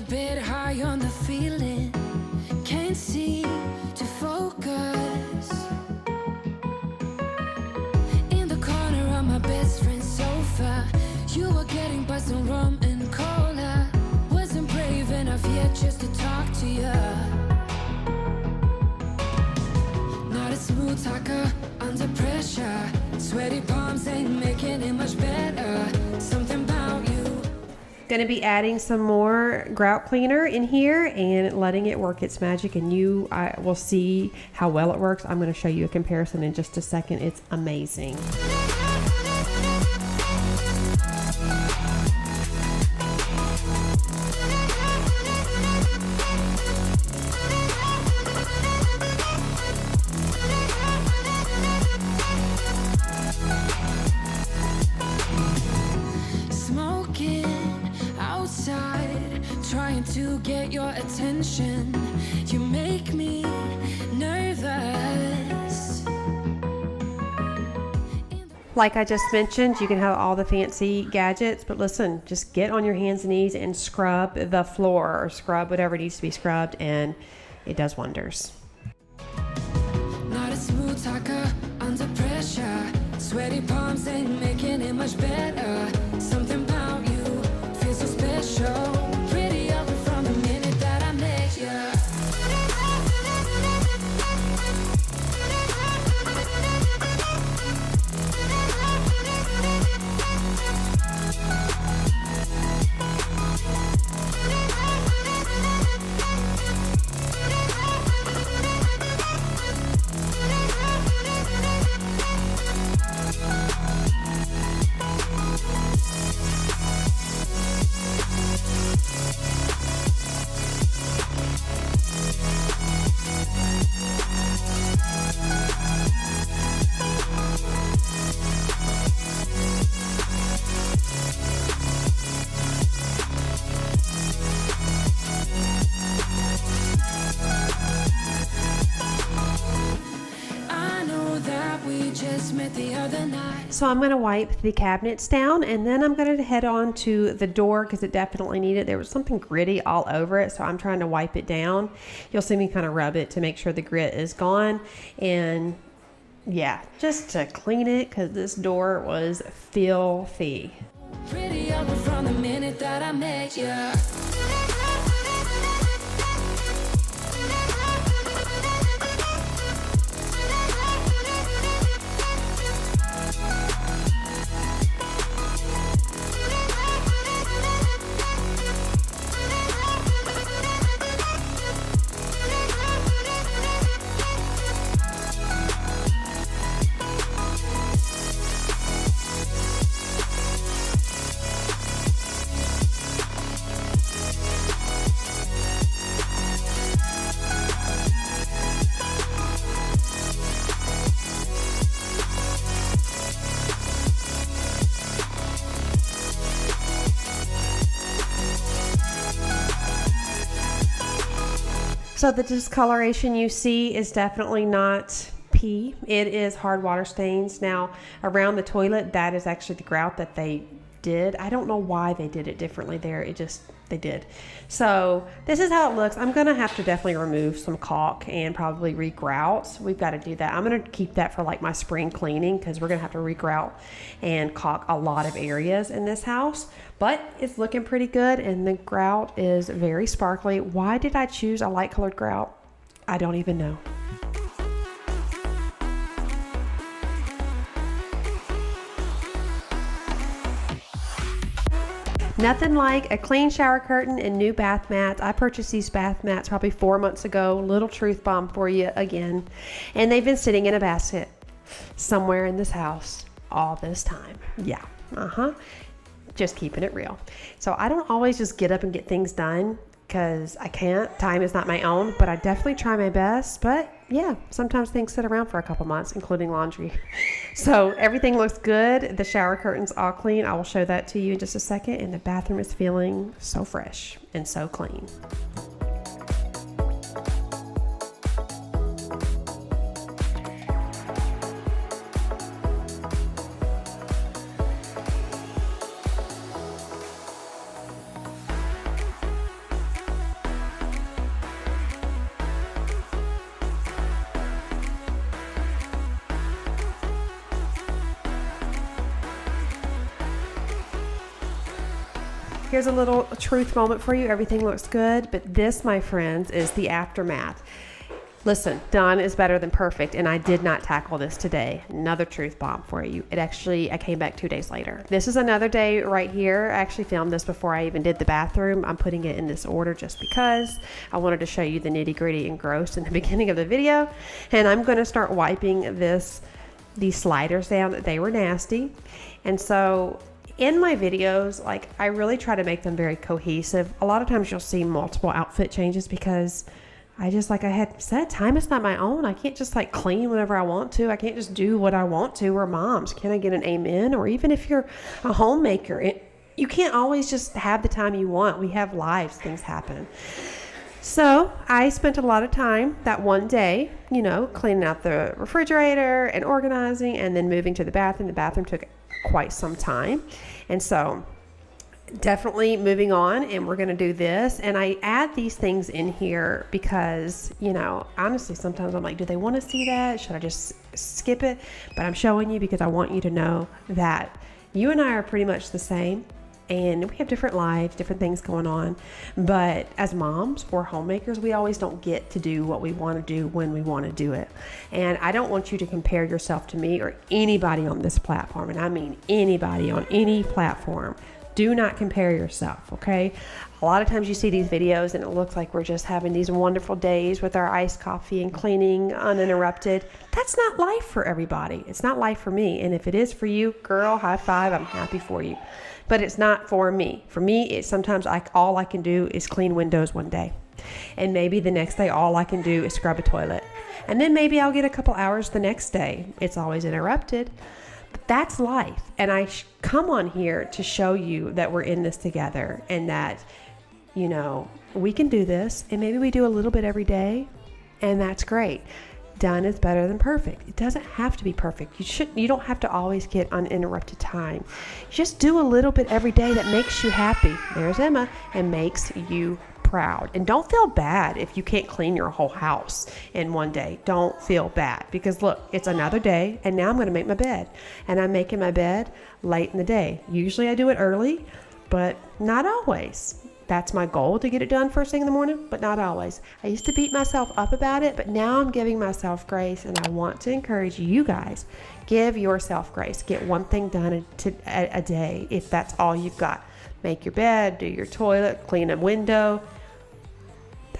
Bit high on the feeling, can't seem to focus. In the corner of my best friend's sofa, you were getting buzzed on rum and cola. Wasn't brave enough yet just to talk to you. Not a smooth talker under pressure. Sweaty palms ain't making it much better. Something about you. Going to be adding some more grout cleaner in here and letting it work its magic, and you will see how well it works. I'm going to show you a comparison in just a second. It's amazing. Trying to get your attention, you make me nervous. Like I just mentioned, you can have all the fancy gadgets, but listen, just get on your hands and knees and scrub the floor or scrub whatever needs to be scrubbed, and it does wonders. Not a smooth talker under pressure. Sweaty palms ain't making it much better. Something about you feels so special. the other night. So I'm going to wipe the cabinets down, and then I'm going to head on to the door because it definitely needed. There was something gritty all over it, so I'm trying to wipe it down. You'll see me kind of rub it to make sure the grit is gone, and yeah, just to clean it because this door was filthy. Pretty over from the minute that I met you. So the discoloration you see is definitely not pee. It is hard water stains. Now around the toilet, that is actually the grout that they did. I don't know why they did it differently there. They did. So this is how it looks. I'm gonna have to definitely remove some caulk and probably re-grout. We've got to do that. I'm gonna keep that for like my spring cleaning because we're gonna have to re-grout and caulk a lot of areas in this house. But it's looking pretty good, and the grout is very sparkly. Why did I choose a light colored grout? I don't even know. Nothing like a clean shower curtain and new bath mats. I purchased these bath mats probably 4 months ago. Little truth bomb for you again. And they've been sitting in a basket somewhere in this house all this time. Yeah, just keeping it real. So I don't always just get up and get things done because I can't. Time is not my own, but I definitely try my best. But yeah, sometimes things sit around for a couple months, including laundry. So everything looks good. The shower curtain's all clean. I will show that to you in just a second. And the bathroom is feeling so fresh and so clean. Here's a little truth moment for you. Everything looks good, but this, my friends, is the aftermath. Listen, done is better than perfect, and I did not tackle this today. Another truth bomb for you. I came back 2 days later. This is another day right here. I actually filmed this before I even did the bathroom. I'm putting it in this order just because I wanted to show you the nitty gritty and gross in the beginning of the video. And I'm going to start wiping these sliders down. They were nasty. And so in my videos, like, I really try to make them very cohesive. A lot of times you'll see multiple outfit changes because I just, like I had said, time is not my own. I can't just like clean whenever I want to. I can't just do what I want to. We're moms. Can I get an amen? Or even if you're a homemaker, you can't always just have the time you want. We have lives. Things happen. So I spent a lot of time that one day, cleaning out the refrigerator and organizing and then moving to the bathroom. The bathroom took quite some time. And so definitely moving on, and we're going to do this. And I add these things in here because, honestly, sometimes I'm like, do they want to see that? Should I just skip it? But I'm showing you because I want you to know that you and I are pretty much the same. And we have different lives, different things going on. But as moms or homemakers, we always don't get to do what we want to do when we want to do it. And I don't want you to compare yourself to me or anybody on this platform. And I mean anybody on any platform. Do not compare yourself, okay? A lot of times you see these videos and it looks like we're just having these wonderful days with our iced coffee and cleaning uninterrupted. That's not life for everybody. It's not life for me. And if it is for you, girl, high five, I'm happy for you. But it's not for me. For me, it's sometimes all I can do is clean windows one day. And maybe the next day, all I can do is scrub a toilet. And then maybe I'll get a couple hours the next day. It's always interrupted. But that's life. And I come on here to show you that we're in this together and that, we can do this. And maybe we do a little bit every day. And that's great. Done is better than perfect. It doesn't have to be perfect. You don't have to always get uninterrupted time. Just do a little bit every day that makes you happy. There's Emma, and makes you proud. And don't feel bad if you can't clean your whole house in one day. Don't feel bad, because look, it's another day, and now I'm going to make my bed. And I'm making my bed late in the day. Usually I do it early, but not always. That's my goal, to get it done first thing in the morning, but not always. I used to beat myself up about it, but now I'm giving myself grace, and I want to encourage you guys, give yourself grace. Get one thing done a day if that's all you've got. Make your bed, do your toilet, clean a window.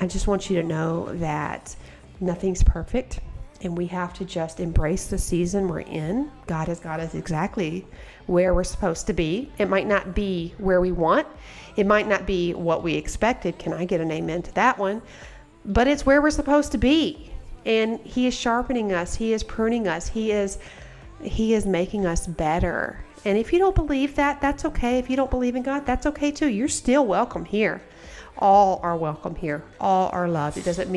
I just want you to know that nothing's perfect, and we have to just embrace the season we're in. God has got us exactly where we're supposed to be. It might not be where we want. It might not be what we expected. Can I get an amen to that one? But it's where we're supposed to be. And He is sharpening us. He is pruning us. He is making us better. And if you don't believe that, that's okay. If you don't believe in God, that's okay too. You're still welcome here. All are welcome here. All are loved. It doesn't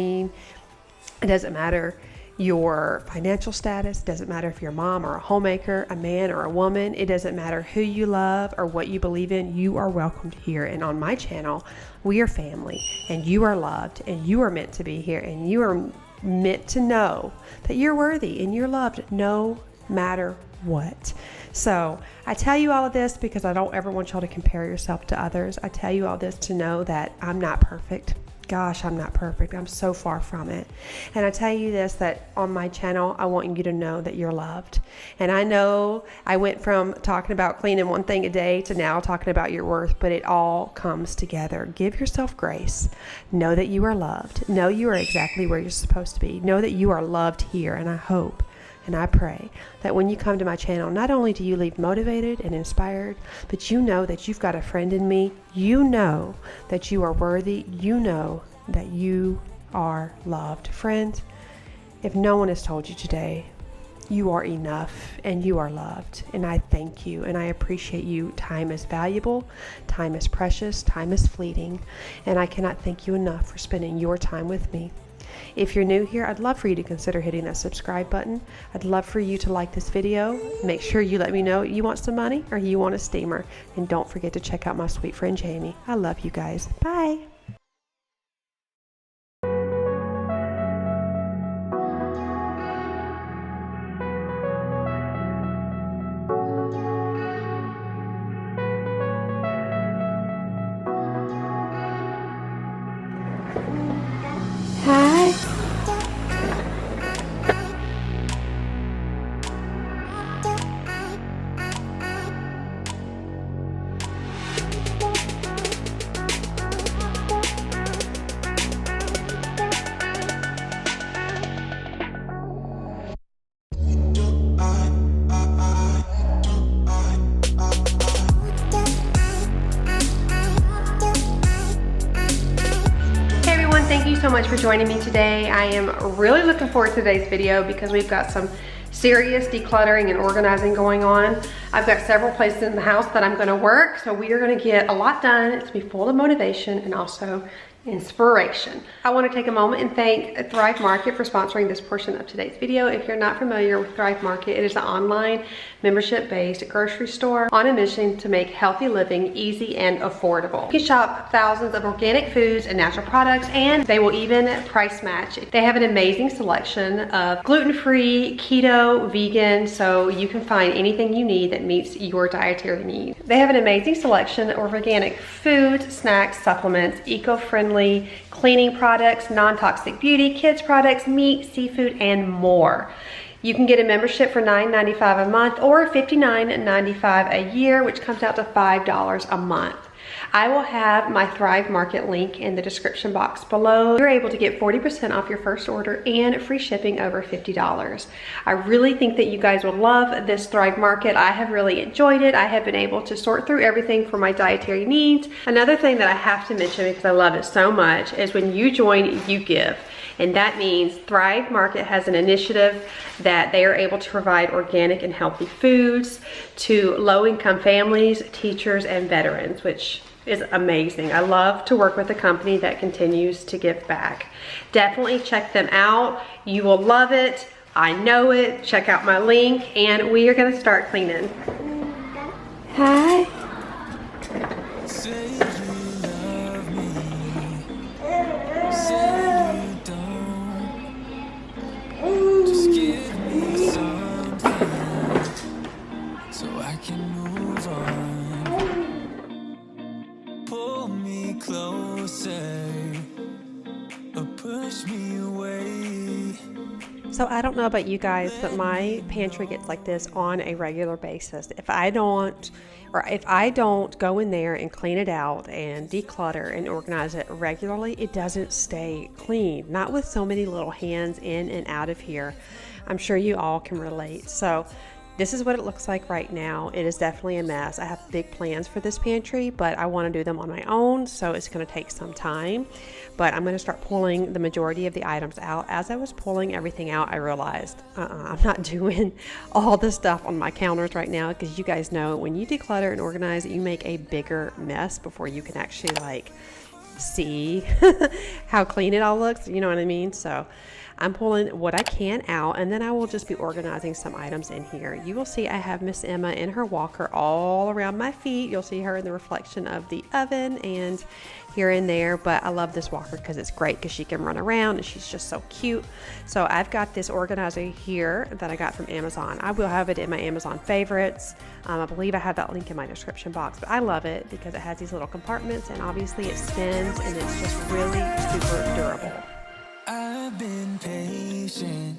matter your financial status. It doesn't matter if you're a mom or a homemaker, a man or a woman. It doesn't matter who you love or what you believe in. You are welcomed here. And on my channel, we are family, and you are loved, and you are meant to be here, and you are meant to know that you're worthy and you're loved no matter what. So I tell you all of this because I don't ever want y'all to compare yourself to others. I tell you all this to know that I'm not perfect. Gosh, I'm not perfect. I'm so far from it. And I tell you this, that on my channel, I want you to know that you're loved. And I know I went from talking about cleaning one thing a day to now talking about your worth, but it all comes together. Give yourself grace. Know that you are loved. Know you are exactly where you're supposed to be. Know that you are loved here. And I hope and I pray that when you come to my channel, not only do you leave motivated and inspired, but you know that you've got a friend in me. You know that you are worthy. You know that you are loved. Friend, if no one has told you today, you are enough and you are loved. And I thank you and I appreciate you. Time is valuable. Time is precious. Time is fleeting. And I cannot thank you enough for spending your time with me. If you're new here, I'd love for you to consider hitting that subscribe button. I'd love for you to like this video. Make sure you let me know you want some money or you want a steamer. And don't forget to check out my sweet friend Jamie. I love you guys. Bye. Hi. Thank you so much for joining me today. I am really looking forward to today's video because we've got some serious decluttering and organizing going on. I've got several places in the house that I'm going to work, so we are going to get a lot done. It's going to be full of motivation and also inspiration. I want to take a moment and thank Thrive Market for sponsoring this portion of today's video. If you're not familiar with Thrive Market, it is an online membership-based grocery store on a mission to make healthy living easy and affordable. You can shop thousands of organic foods and natural products, and they will even price match. They have an amazing selection of gluten-free, keto, vegan, so you can find anything you need that meets your dietary needs. They have an amazing selection of organic foods, snacks, supplements, eco-friendly cleaning products, non-toxic beauty, kids products, meat, seafood, and more. You can get a membership for $9.95 a month or $59.95 a year, which comes out to $5 a month. I will have my Thrive Market link in the description box below. You're able to get 40% off your first order and free shipping over $50. I really think that you guys will love this Thrive Market. I have really enjoyed it. I have been able to sort through everything for my dietary needs. Another thing that I have to mention because I love it so much is when you join, you give. And that means Thrive Market has an initiative that they are able to provide organic and healthy foods to low-income families, teachers, and veterans, which is amazing. I love to work with a company that continues to give back. Definitely check them out. You will love it. I know it. Check out my link, and we are gonna start cleaning. Hi. Say you love me. Say you don't. Just give me something so I can move on. Pull me closer or push me away. So I don't know about you guys, but my pantry gets like this on a regular basis. If I don't go in there and clean it out and declutter and organize it regularly, it doesn't stay clean. Not with so many little hands in and out of here. I'm sure you all can relate. So this is what it looks like right now. It is definitely a mess. I have big plans for this pantry, but I want to do them on my own, so it's going to take some time. But I'm going to start pulling the majority of the items out. As I was pulling everything out, I realized I'm not doing all the stuff on my counters right now, because you guys know when you declutter and organize, you make a bigger mess before you can actually like see how clean it all looks. You know what I mean? So I'm pulling what I can out, and then I will just be organizing some items in here. You will see I have Miss Emma in her walker all around my feet. You'll see her in the reflection of the oven and here and there, but I love this walker because it's great because she can run around and she's just so cute. So I've got this organizer here that I got from Amazon. I will have it in my Amazon favorites. I believe I have that link in my description box, but I love it because it has these little compartments, and obviously it spins, and it's just really super durable. I've been patient.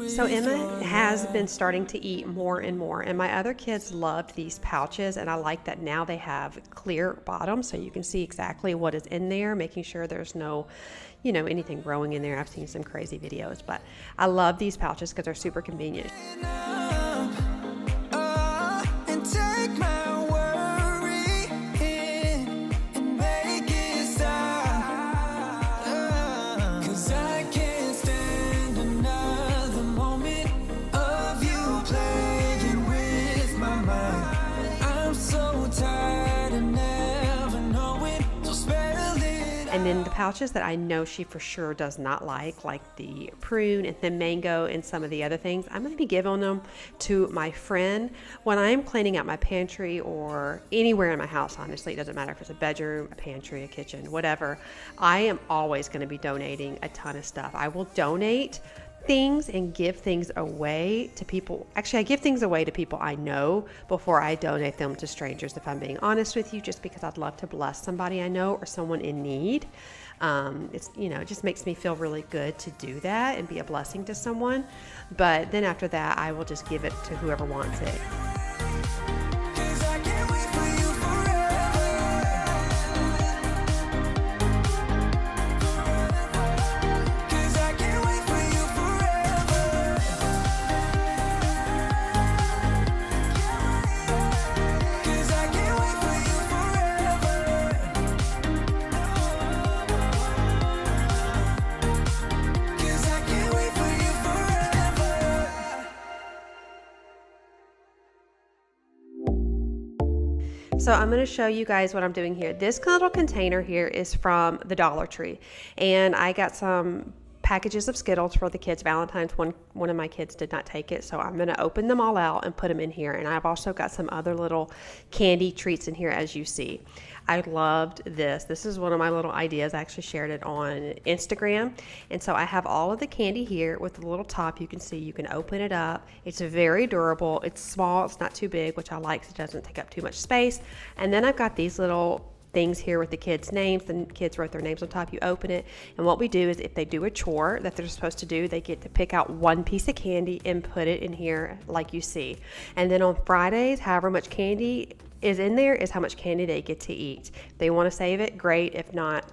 So Emma has been starting to eat more and more, and my other kids loved these pouches, and I like that now they have clear bottoms so you can see exactly what is in there, making sure there's no, anything growing in there. I've seen some crazy videos, but I love these pouches because they're super convenient. And take my worry and make it stop. 'Cause I can't stand another moment of you playing with my mind. I'm so tired of never knowing, so spell it. And then the pouches that I know she for sure does not like the prune and the mango and some of the other things, I'm going to be giving them to my friend when I'm cleaning out my pantry or anywhere in my house. Honestly, it doesn't matter if it's a bedroom, a pantry, a kitchen, whatever. I am always going to be donating a ton of stuff. I will donate things and give things away to people. Actually, I give things away to people I know before I donate them to strangers, if I'm being honest with you, just because I'd love to bless somebody I know or someone in need. It just makes me feel really good to do that and be a blessing to someone. But then after that, I will just give it to whoever wants it. 'Cause I can't wait for you forever. 'Cause I can't wait for you forever. 'Cause I can't wait for you forever. 'Cause I can't wait for you forever. So I'm going to show you guys what I'm doing here. This little container here is from the Dollar Tree, and I got some packages of Skittles for the kids. Valentine's, one of my kids did not take it, so I'm going to open them all out and put them in here. And I've also got some other little candy treats in here, as you see. I loved this. This is one of my little ideas. I actually shared it on Instagram. And so I have all of the candy here with the little top. You can see you can open it up. It's very durable. It's small. It's not too big, which I like because it doesn't take up too much space. And then I've got these little things here with the kids' names. The kids wrote their names on top. You open it, and what we do is if they do a chore that they're supposed to do, they get to pick out one piece of candy and put it in here like you see. And then on Fridays, however much candy is in there is how much candy they get to eat. If they want to save it, great. If not,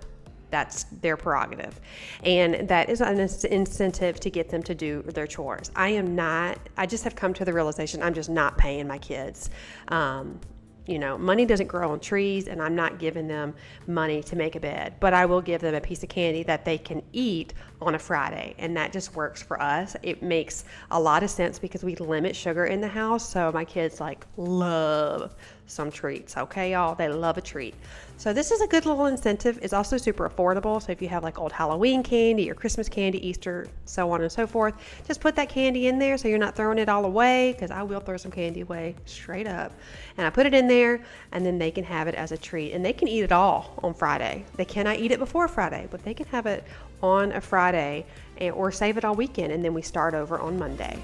that's their prerogative. And that is an incentive to get them to do their chores. I just have come to the realization I'm just not paying my kids. Money doesn't grow on trees, and I'm not giving them money to make a bed, but I will give them a piece of candy that they can eat on a Friday, and that just works for us. It makes a lot of sense because we limit sugar in the house, so my kids love some treats. Okay, y'all, they love a treat. So this is a good little incentive. It's also super affordable. So if you have like old Halloween candy or Christmas candy, Easter, so on and so forth, just put that candy in there so you're not throwing it all away, because I will throw some candy away straight up. And I put it in there, and then they can have it as a treat, and they can eat it all on Friday. They cannot eat it before Friday, but they can have it on a Friday or save it all weekend, and then we start over on Monday.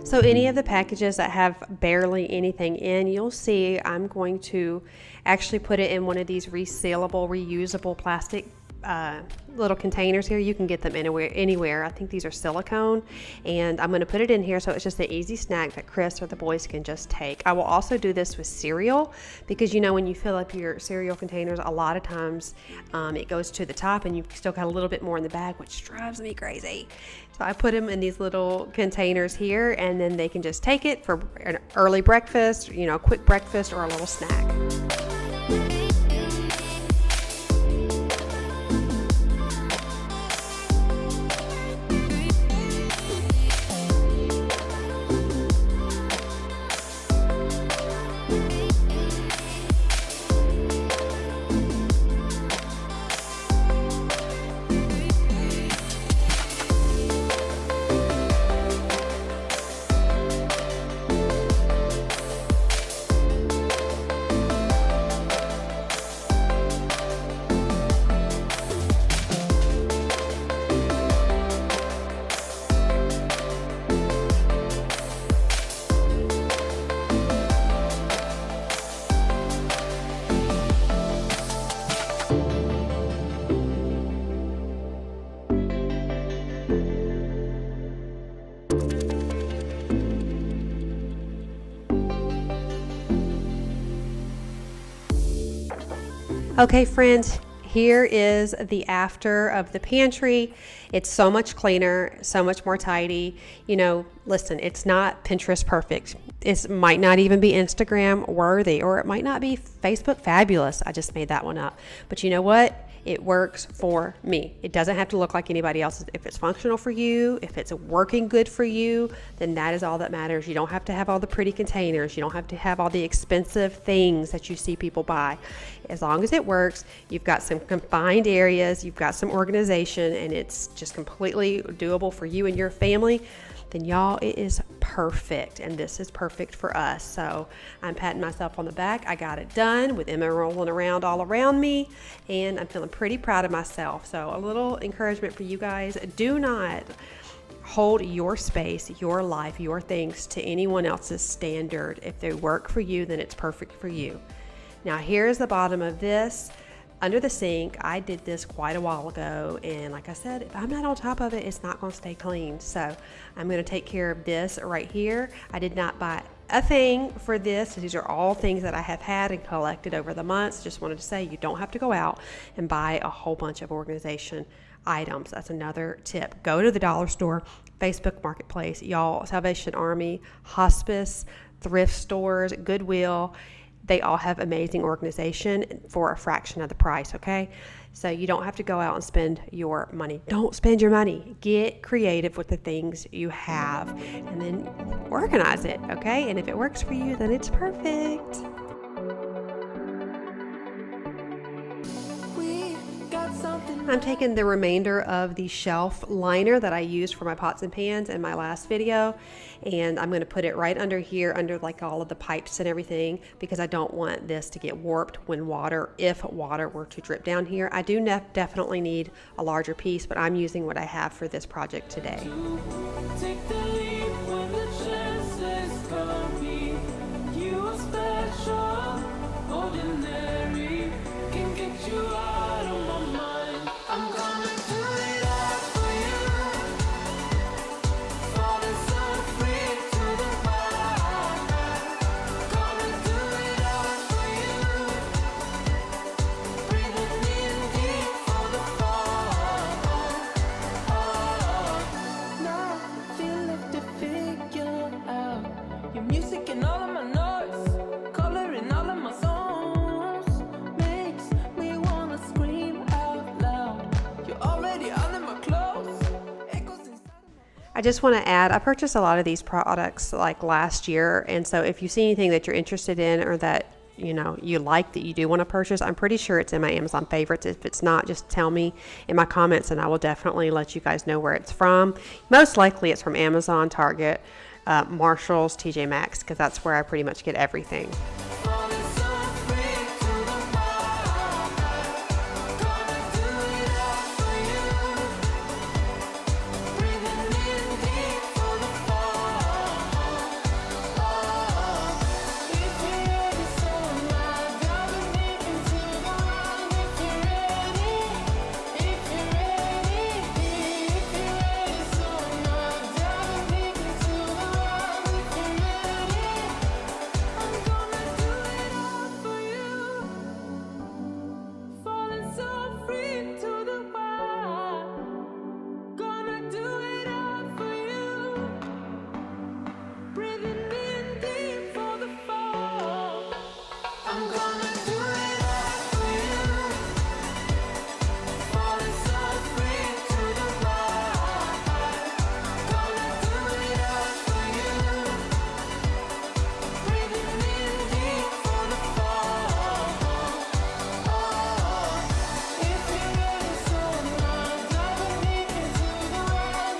So any of the packages that have barely anything in, you'll see I'm going to actually put it in one of these resealable, reusable plastic little containers here. You can get them anywhere. I think these are silicone, and I'm going to put it in here so it's just an easy snack that Chris or the boys can just take. I will also do this with cereal, because you know when you fill up your cereal containers, a lot of times it goes to the top and you've still got a little bit more in the bag, which drives me crazy. So I put them in these little containers here, and then they can just take it for an early breakfast, you know, quick breakfast, or a little snack. Okay, friends, here is the after of the pantry. It's so much cleaner, so much more tidy. You know, listen, it's not Pinterest perfect. It might not even be Instagram worthy, or it might not be Facebook fabulous. I just made that one up. But you know what? It works for me. It doesn't have to look like anybody else's. If it's functional for you, if it's working good for you, then that is all that matters. You don't have to have all the pretty containers. You don't have to have all the expensive things that you see people buy. As long as it works, you've got some confined areas, you've got some organization, and it's just completely doable for you and your family, then y'all, it is perfect. And this is perfect for us. So I'm patting myself on the back. I got it done with Emma rolling around all around me, and I'm feeling pretty proud of myself. So a little encouragement for you guys: do not hold your space, your life, your things to anyone else's standard. If they work for you, then it's perfect for you. Now here's the bottom of this. Under the sink, I did this quite a while ago, and like I said, if I'm not on top of it, it's not going to stay clean. So I'm going to take care of this right here. I did not buy a thing for this. These are all things that I have had and collected over the months. Just wanted to say, you don't have to go out and buy a whole bunch of organization items. That's another tip. Go to the dollar store, Facebook Marketplace, y'all, Salvation Army, hospice, thrift stores, Goodwill. they all have amazing organization for a fraction of the price, okay? So you don't have to go out and spend your money. Don't spend your money. Get creative with the things you have and then organize it, okay? And if it works for you, then it's perfect. I'm taking the remainder of the shelf liner that I used for my pots and pans in my last video, and I'm going to put it right under here, under like all of the pipes and everything, because I don't want this to get warped when if water were to drip down here. I do definitely need a larger piece, but I'm using what I have for this project today. Take the leap when the chances come me. You are special, ordinary, can get you out of my mind. I'm gonna do it all for you. Falling so free to the wild. Gonna do it all for you. Breathing in deep for the fall. Now I feel left to figure out your music and all of my notes, coloring all of my songs, makes me wanna scream out loud. You're already under my clothes. Echoes inside. I just want to add, I purchased a lot of these products like last year, and so if you see anything that you're interested in or that you like that you do want to purchase, I'm pretty sure it's in my Amazon favorites. If it's not, just tell me in my comments and I will definitely let you guys know where it's from. Most likely it's from Amazon, Target, Marshalls, TJ Maxx, because that's where I pretty much get everything. Falling so free to the wild. Gonna do it all for you. Breathing in deep for the fall. If you're ready, so am I. Diving deep into the wild. If you're ready, so am I. Diving deep into the wild. If you're ready, I'm gonna do it all for you. Falling so free to the wild. Gonna do it all for you. Breathing in deep for the fall. I'm gonna do it all for you. Falling so free to the wild. Gonna do it all for you. Breathing in deep for the fall. If you're ready, so am I. Diving deep into the wild.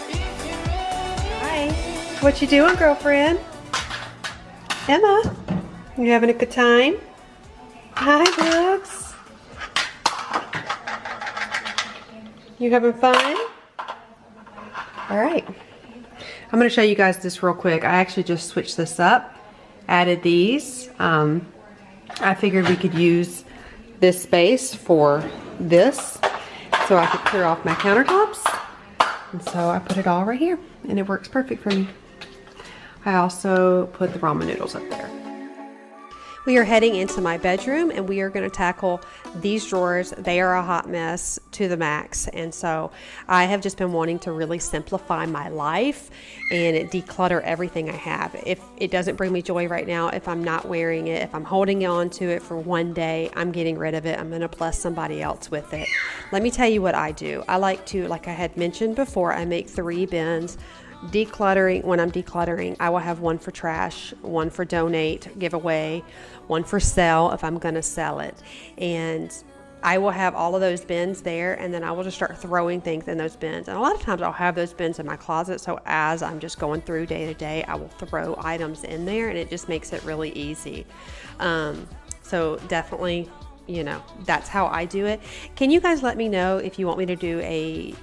If you're ready. Hi. What you doing, girlfriend? Emma, you having a good time? Hi, Brooks. You having fun? All right. I'm going to show you guys this real quick. I actually just switched this up, added these. I figured we could use this space for this so I could clear off my countertops. And so I put it all right here and it works perfect for me. I also put the ramen noodles up there. We are heading into my bedroom and we are going to tackle these drawers. They are a hot mess to the max, and so I have just been wanting to really simplify my life and declutter everything I have. If it doesn't bring me joy right now, if I'm not wearing it, if I'm holding on to it for one day, I'm getting rid of it. I'm going to bless somebody else with it. Let me tell you what I do. I like to, like I had mentioned before, I make 3 bins. Decluttering, when I'm decluttering, I will have one for trash, one for donate, give away, one for sell if I'm going to sell it. And I will have all of those bins there, and then I will just start throwing things in those bins. And a lot of times I'll have those bins in my closet, so as I'm just going through day to day, I will throw items in there, and it just makes it really easy. So definitely, that's how I do it. Can you guys let me know if you want me to do a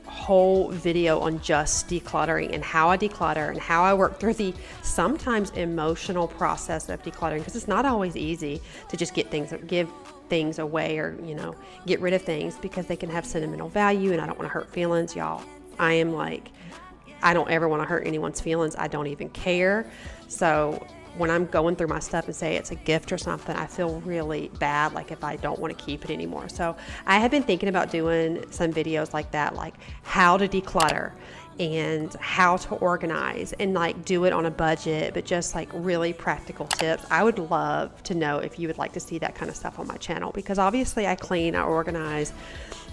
whole video on just decluttering and how I declutter and how I work through the sometimes emotional process of decluttering, because it's not always easy to just give things away or get rid of things, because they can have sentimental value, and I don't want to hurt feelings, y'all. I am I don't ever want to hurt anyone's feelings. I don't even care. So when I'm going through my stuff and say it's a gift or something, I feel really bad, if I don't want to keep it anymore. So I have been thinking about doing some videos like that, like how to declutter. and how to organize and like do it on a budget, but just like really practical tips. I would love to know if you would like to see that kind of stuff on my channel, because obviously I clean, I organize,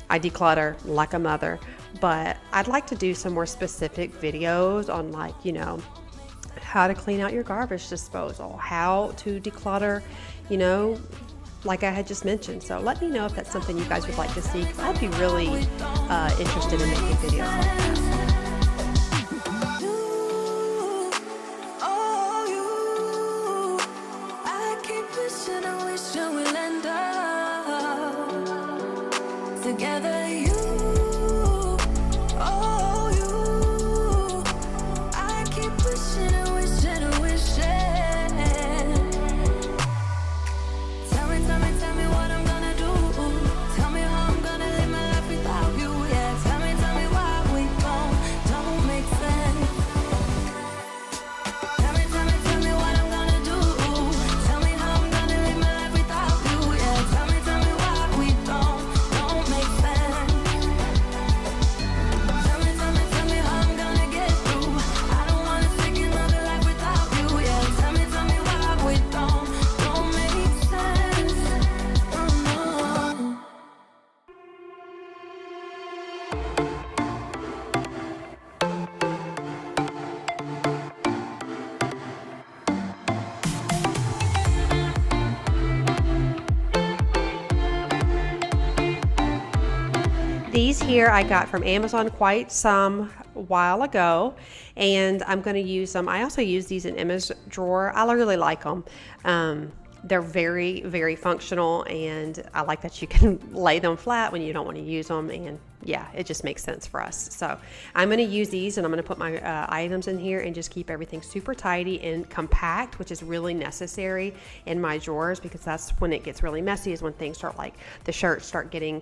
I declutter like a mother, but I'd like to do some more specific videos on, like, you know, how to clean out your garbage disposal, how to declutter, you know, like I had just mentioned. So let me know if that's something you guys would like to see, because I'd be really interested in making videos like that. Together, I keep wishing and wishing and wishing. Tell me what I'm gonna do. Tell me how I'm gonna live my life without you. Yeah, tell me why we don't make sense. Tell me what I'm gonna do. Tell me how I'm gonna live my life without you. Yeah, tell me why we don't make sense. Tell me how I'm gonna get through. I don't wanna take another life without you. Yeah, tell me why we don't make sense. Oh no. These here I got from Amazon quite some while ago, and I'm going to use them. I also use these in Emma's drawer. I really like them. They're very, very functional, and I like that you can lay them flat when you don't want to use them, and yeah, it just makes sense for us. So I'm going to use these, and I'm going to put my items in here and just keep everything super tidy and compact, which is really necessary in my drawers, because that's when it gets really messy, is when things start, like the shirts start getting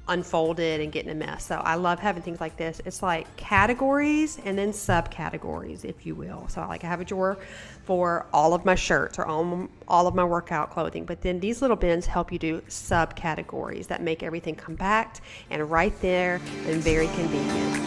unfolded and getting a mess. So I love having things like this. It's like categories and then subcategories, if you will. So I have a drawer for all of my shirts or all of my workout clothing, but then these little bins help you do subcategories that make everything compact and right there and very convenient.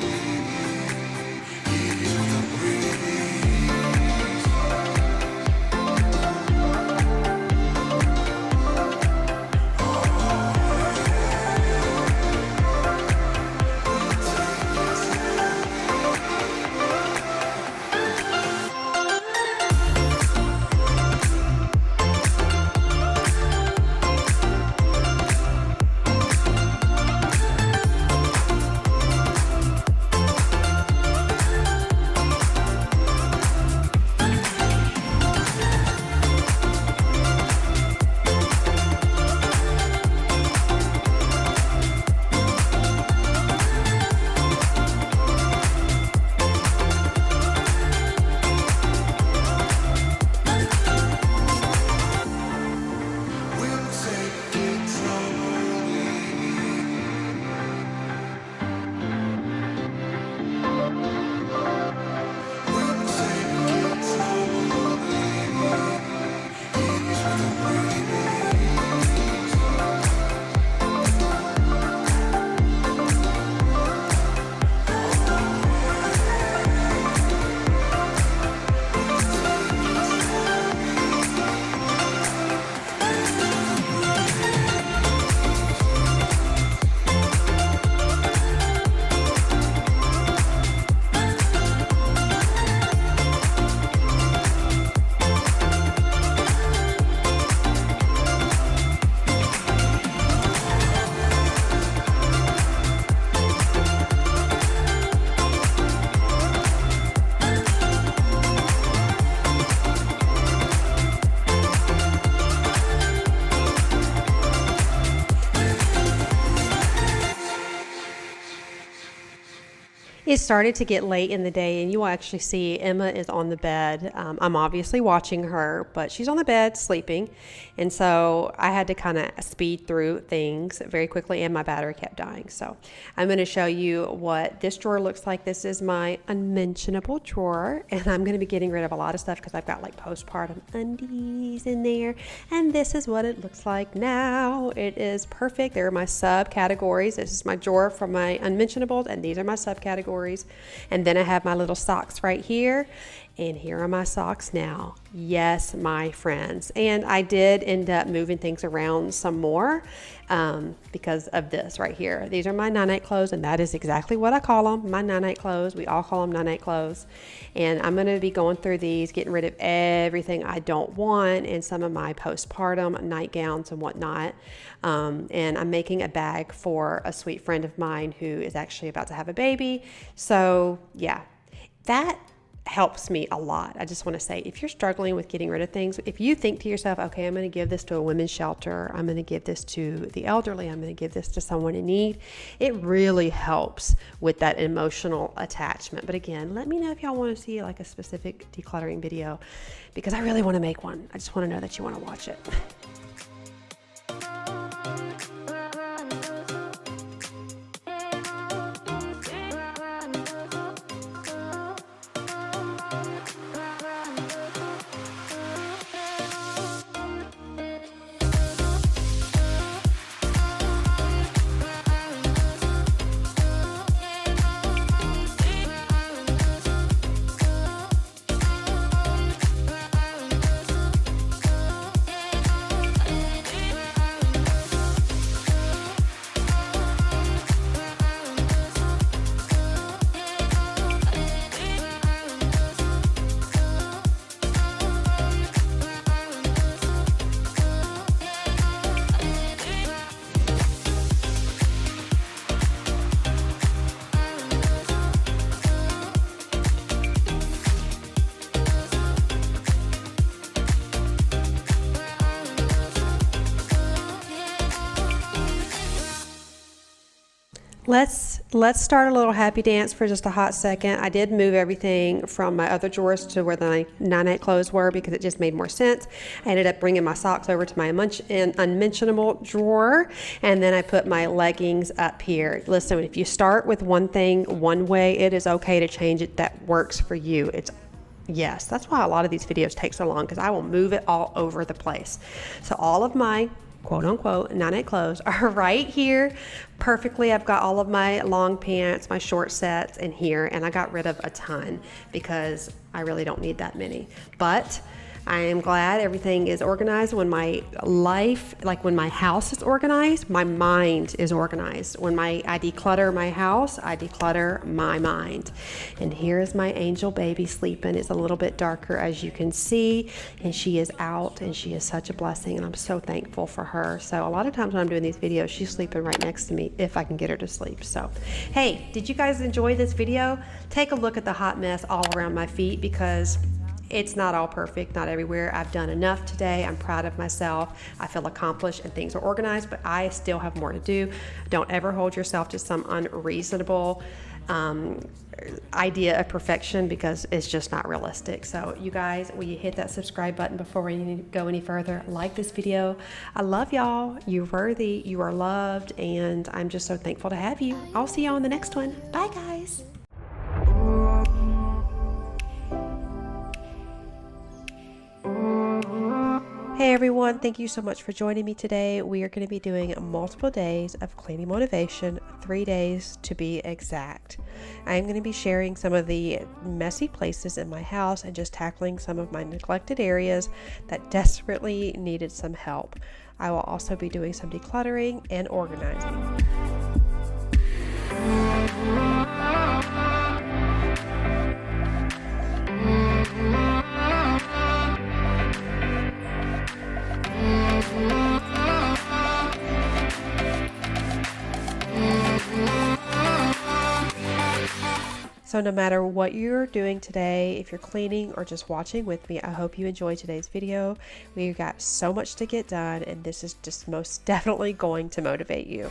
It started to get late in the day, and you will actually see Emma is on the bed. I'm obviously watching her, but she's on the bed sleeping. And so I had to kind of speed through things very quickly, and my battery kept dying. So I'm going to show you what this drawer looks like. This is my unmentionable drawer, and I'm going to be getting rid of a lot of stuff because I've got like postpartum undies in there. And this is what it looks like now. It is perfect. There are my subcategories. This is my drawer for my unmentionables, and these are my subcategories. categories. And then I have my little socks right here. And here are my socks now. Yes, my friends. And I did end up moving things around some more because of this right here. These are my night-night clothes, and that is exactly what I call them, my night-night clothes. We all call them night-night clothes. And I'm going to be going through these, getting rid of everything I don't want and some of my postpartum nightgowns and whatnot. And I'm making a bag for a sweet friend of mine who is actually about to have a baby. So yeah, that helps me a lot. I just want to say, if you're struggling with getting rid of things, if you think to yourself, okay, I'm going to give this to a women's shelter, I'm going to give this to the elderly, I'm going to give this to someone in need, it really helps with that emotional attachment. But again, let me know if y'all want to see like a specific decluttering video, because I really want to make one. I just want to know that you want to watch it. Let's start a little happy dance for just a hot second. I did move everything from my other drawers to where the night-night clothes were because it just made more sense. I ended up bringing my socks over to my unmentionable drawer, and then I put my leggings up here. Listen, if you start with one thing one way, it is okay to change it that works for you. Yes, that's why a lot of these videos take so long, because I will move it all over the place. So all of my quote unquote night-night clothes are right here perfectly. I've got all of my long pants, my short sets in here, and I got rid of a ton because I really don't need that many. But I am glad everything is organized. When my life, like when my house is organized, my mind is organized. When I declutter my house, I declutter my mind. And here is my angel baby sleeping. It's a little bit darker, as you can see, and she is out, and she is such a blessing, and I'm so thankful for her. So a lot of times when I'm doing these videos, she's sleeping right next to me if I can get her to sleep. So hey, did you guys enjoy this video? Take a look at the hot mess all around my feet, because it's not all perfect, not everywhere. I've done enough today. I'm proud of myself. I feel accomplished and things are organized, but I still have more to do. Don't ever hold yourself to some unreasonable idea of perfection, because it's just not realistic. So you guys, will you hit that subscribe button before we go any further? Like this video. I love y'all. You're worthy. You are loved. And I'm just so thankful to have you. I'll see y'all in the next one. Bye, guys. Hey everyone, thank you so much for joining me today. We are going to be doing multiple days of cleaning motivation, 3 days to be exact. I am going to be sharing some of the messy places in my house and just tackling some of my neglected areas that desperately needed some help. I will also be doing some decluttering and organizing. So no matter what you're doing today, if you're cleaning or just watching with me, I hope you enjoyed today's video. We've got so much to get done, and this is just most definitely going to motivate you.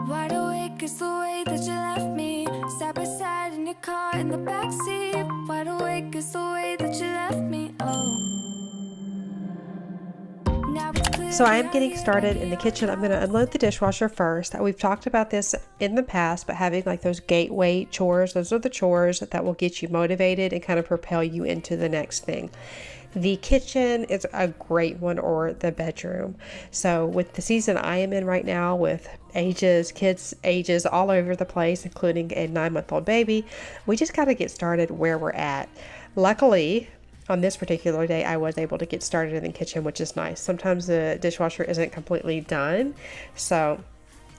Wide awake is the way that you left me, side by side in your car in the backseat. Wide awake is the way that you left me. Oh. So I am getting started in the kitchen. I'm going to unload the dishwasher first. We've talked about this in the past, but having like those gateway chores, those are the chores that will get you motivated and kind of propel you into the next thing. The kitchen is a great one, or the bedroom. So with the season I am in right now, with kids ages all over the place, including a 9-month-old baby, we just got to get started where we're at. Luckily, on this particular day, I was able to get started in the kitchen, which is nice. Sometimes the dishwasher isn't completely done, so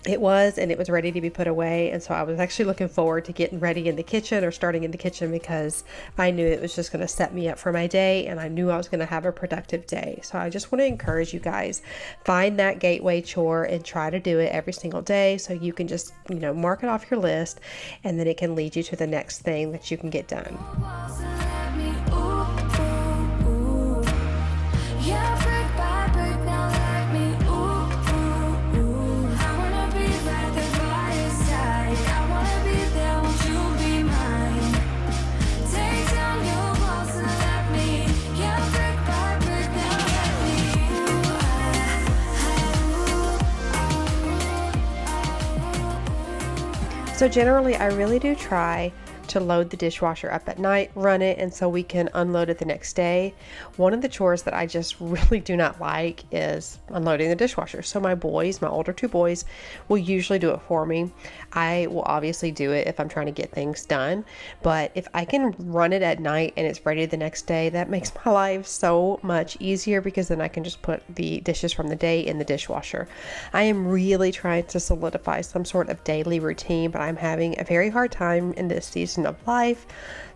it was ready to be put away. And so I was actually looking forward to getting ready in the kitchen, or starting in the kitchen, because I knew it was just going to set me up for my day, and I knew I was going to have a productive day. So I just want to encourage you guys, find that gateway chore and try to do it every single day, so you can just, mark it off your list, and then it can lead you to the next thing that you can get done. So generally, I really do try to load the dishwasher up at night, run it, and so we can unload it the next day. One of the chores that I just really do not like is unloading the dishwasher. So my older 2 boys, will usually do it for me. I will obviously do it if I'm trying to get things done, but if I can run it at night and it's ready the next day, that makes my life so much easier, because then I can just put the dishes from the day in the dishwasher. I am really trying to solidify some sort of daily routine, but I'm having a very hard time in this season of life.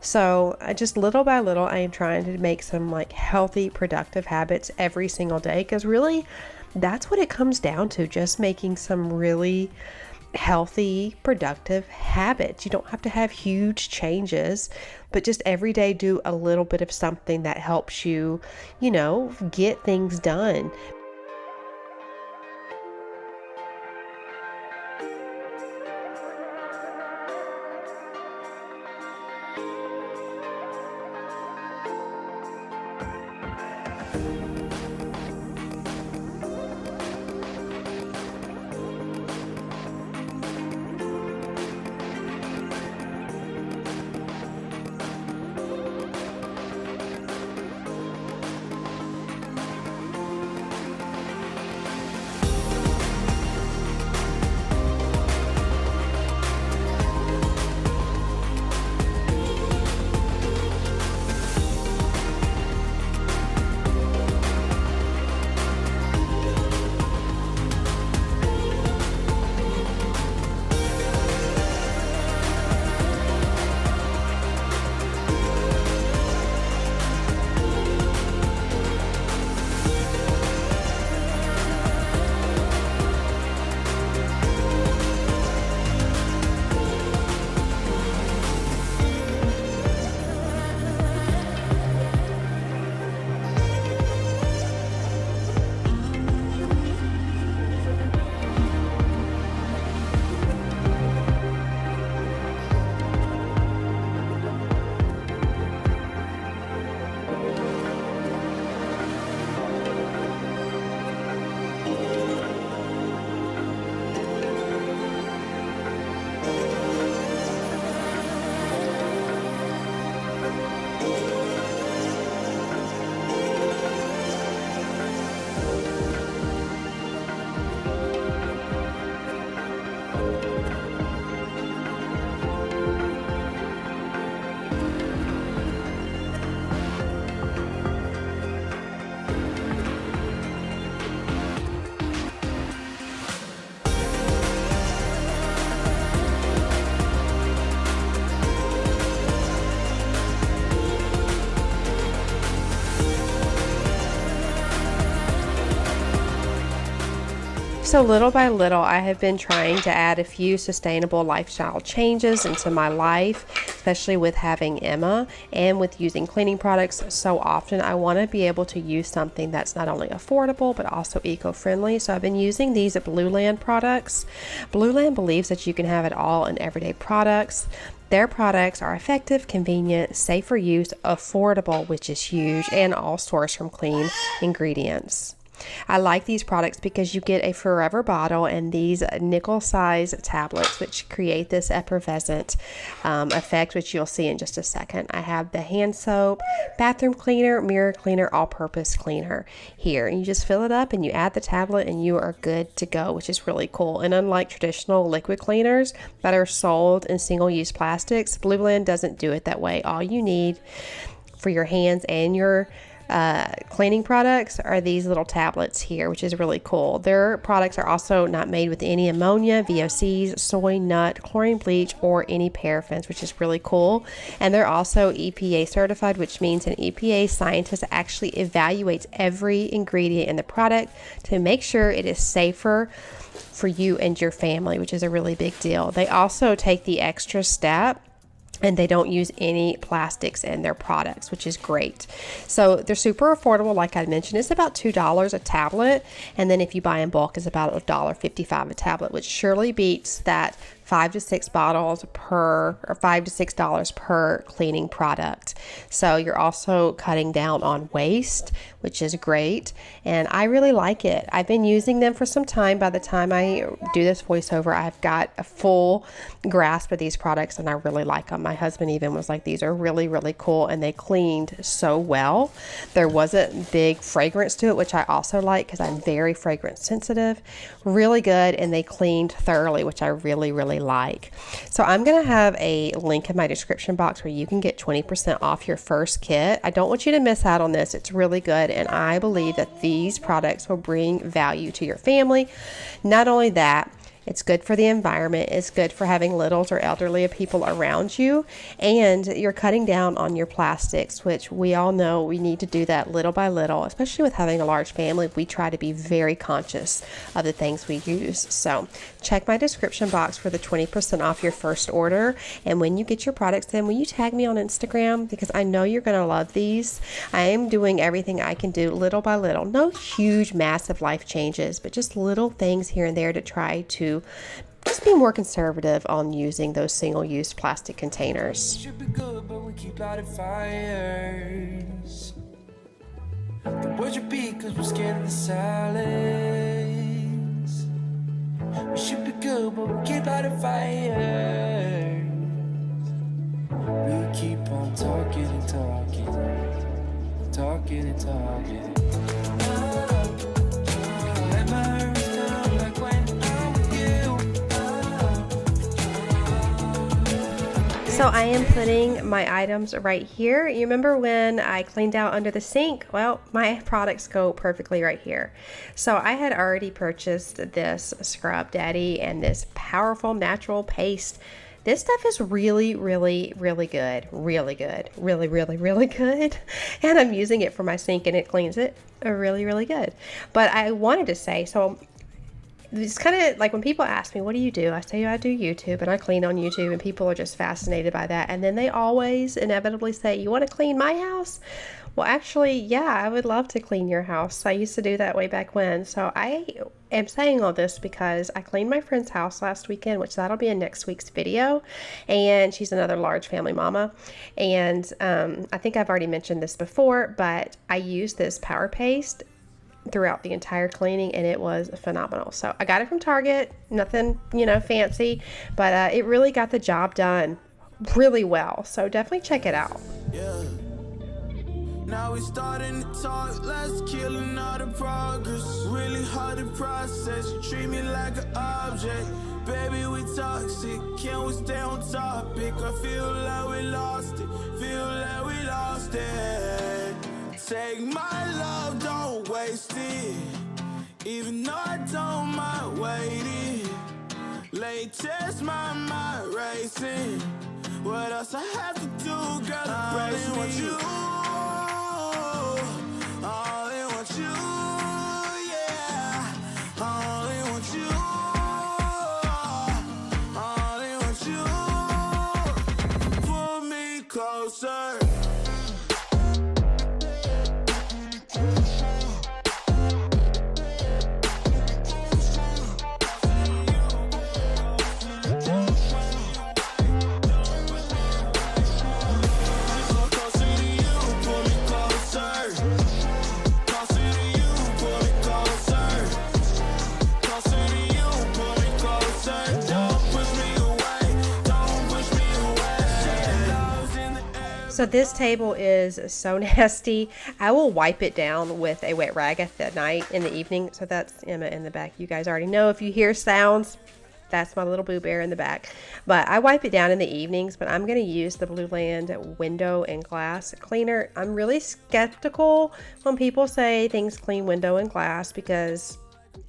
So just little by little, I am trying to make some healthy, productive habits every single day, because really that's what it comes down to, just making some really healthy, productive habits. You don't have to have huge changes, but just every day do a little bit of something that helps you, get things done. So little by little, I have been trying to add a few sustainable lifestyle changes into my life, especially with having Emma and with using cleaning products so often. I want to be able to use something that's not only affordable but also eco-friendly. So I've been using these at Blueland products. Blueland believes that you can have it all in everyday products. Their products are effective, convenient, safe for use, affordable, which is huge, and all sourced from clean ingredients. I like these products because you get a forever bottle and these nickel size tablets, which create this effervescent effect, which you'll see in just a second. I have the hand soap, bathroom cleaner, mirror cleaner, all-purpose cleaner here. And you just fill it up and you add the tablet and you are good to go, which is really cool. And unlike traditional liquid cleaners that are sold in single-use plastics, Blue Blend doesn't do it that way. All you need for your hands and your cleaning products are these little tablets here, which is really cool. Their products are also not made with any ammonia, VOCs, soy, nut, chlorine bleach, or any paraffins, which is really cool. And they're also EPA certified, which means an EPA scientist actually evaluates every ingredient in the product to make sure it is safer for you and your family, which is a really big deal. They also take the extra step and they don't use any plastics in their products, which is great. So they're super affordable. Like I mentioned, it's about $2 a tablet. And then if you buy in bulk, it's about $1.55 a tablet, which surely beats that 5 to 6 bottles per, or $5 to $6 per cleaning product. So you're also cutting down on waste, which is great. And I really like it. I've been using them for some time. By the time I do this voiceover, I've got a full grasp of these products and I really like them. My husband even was like, these are really, really cool. And they cleaned so well. There wasn't big fragrance to it, which I also like because I'm very fragrance sensitive. Really good. And they cleaned thoroughly, which I really, really like. So I'm going to have a link in my description box where you can get 20% off your first kit. I don't want you to miss out on this. It's really good. And I believe that these products will bring value to your family. Not only that, it's good for the environment. It's good for having littles or elderly people around you. And you're cutting down on your plastics, which we all know we need to do that little by little, especially with having a large family. We try to be very conscious of the things we use. So check my description box for the 20% off your first order. And when you get your products in, will you tag me on Instagram? Because I know you're going to love these. I am doing everything I can do little by little. No huge, massive life changes, but just little things here and there to try to just be more conservative on using those single-use plastic containers. Should be good, but we keep lighting fires. The words repeat because we're scared of the silence. We should be good, but we keep lighting fires. We keep on talking and talking, talking and talking. Let my nerves down like when I'm with you. So I am putting my items right here. You remember when I cleaned out under the sink? Well, my products go perfectly right here. So I had already purchased this Scrub Daddy and this powerful natural paste. This stuff is really, really, really good. Really good. Really, really, really good. And I'm using it for my sink and it cleans it really, really good. But I wanted to say, so it's kind of like when people ask me, what do you do? I say, I do YouTube and I clean on YouTube, and people are just fascinated by that. And then they always inevitably say, you want to clean my house? Well, actually, yeah, I would love to clean your house. I used to do that way back when. So I am saying all this because I cleaned my friend's house last weekend, which that'll be in next week's video. And she's another large family mama. And I think I've already mentioned this before, but I used this power paste throughout the entire cleaning and it was phenomenal. So I got it from Target, nothing, fancy, but it really got the job done really well. So definitely check it out. Yeah. Now we starting to talk, let's kill another progress. Really hard to process, you treat me like an object. Baby, we toxic, can we stay on topic? I feel like we lost it, feel like we lost it. Take my love, don't waste it. Even though I don't mind waiting. Late test, my mind racing. What else I have to do, girl, to brace me? You, I only want you, yeah. I only want you, I only want you. Pull me closer. So this table is so nasty. I will wipe it down with a wet rag at the night in the evening. So that's Emma in the back. You guys already know if you hear sounds, that's my little Boo Bear in the back. But I wipe it down in the evenings, but I'm going to use the Blue Land window and glass cleaner. I'm really skeptical when people say things clean window and glass because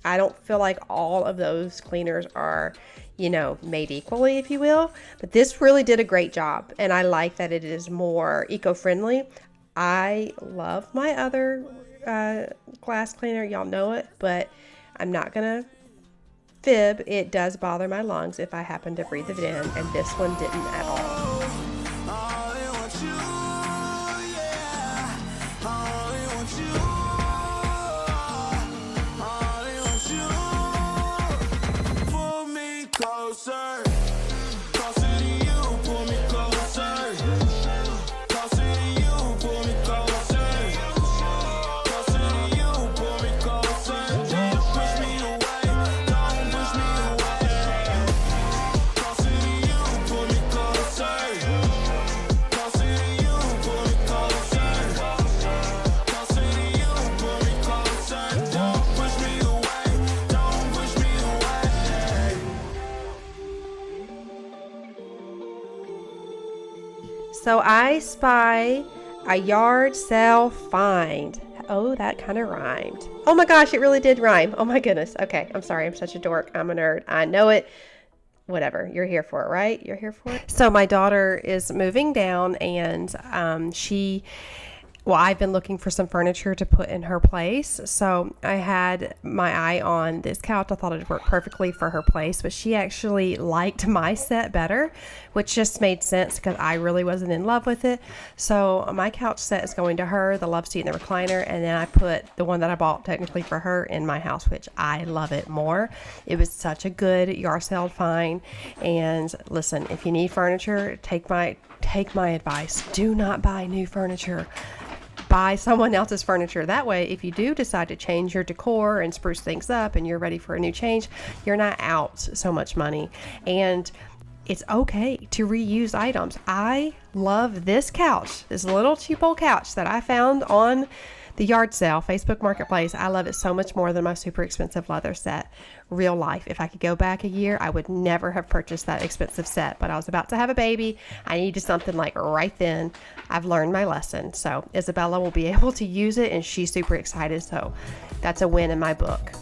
I don't feel like all of those cleaners are, you know, made equally, if you will. But this really did a great job, and I like that it is more eco-friendly. I love my other glass cleaner, y'all know it, but I'm not gonna fib. It does bother my lungs if I happen to breathe it in, and this one didn't at all. So I spy a yard sale find. Oh, that kind of rhymed. Oh my gosh, it really did rhyme. Oh my goodness. Okay, I'm sorry. I'm such a dork. I'm a nerd. I know it. Whatever. You're here for it, right? You're here for it. So my daughter is moving down, and I've been looking for some furniture to put in her place. So I had my eye on this couch. I thought it'd work perfectly for her place, but she actually liked my set better, which just made sense because I really wasn't in love with it. So my couch set is going to her, the love seat and the recliner, and then I put the one that I bought technically for her in my house, which I love it more. It was such a good yard sale find. And listen, if you need furniture, take my advice. Do not buy new furniture. Buy someone else's furniture. That way, if you do decide to change your decor and spruce things up and you're ready for a new change, you're not out so much money. And it's okay to reuse items. I love this couch, this little cheap old couch that I found on the yard sale, Facebook Marketplace. I love it so much more than my super expensive leather set. Real life. If I could go back a year, I would never have purchased that expensive set, but I was about to have a baby. I needed something like right then. I've learned my lesson. So Isabella will be able to use it, and she's super excited. So that's a win in my book.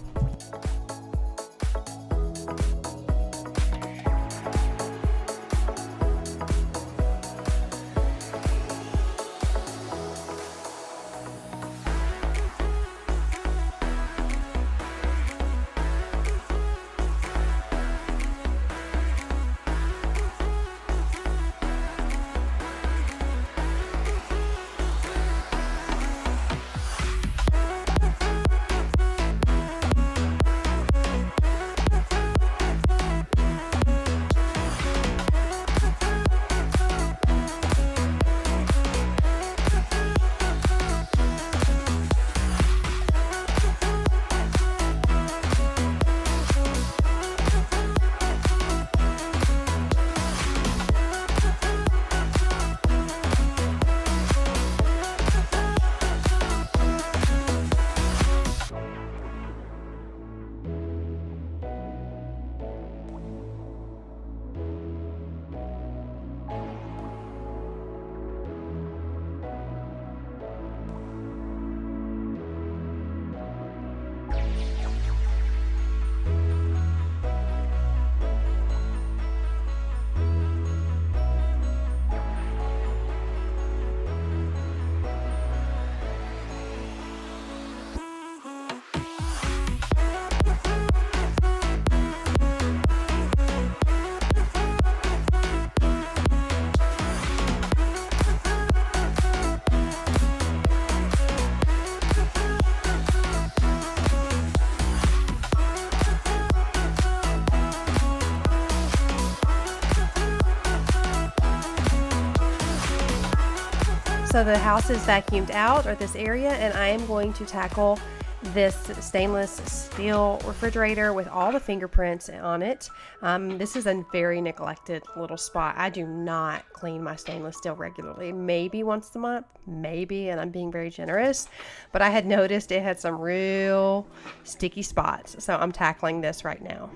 So the house is vacuumed out, or this area, and I am going to tackle this stainless steel refrigerator with all the fingerprints on it. This is a very neglected little spot. I do not clean my stainless steel regularly, maybe once a month, maybe, and I'm being very generous, but I had noticed it had some real sticky spots, so I'm tackling this right now.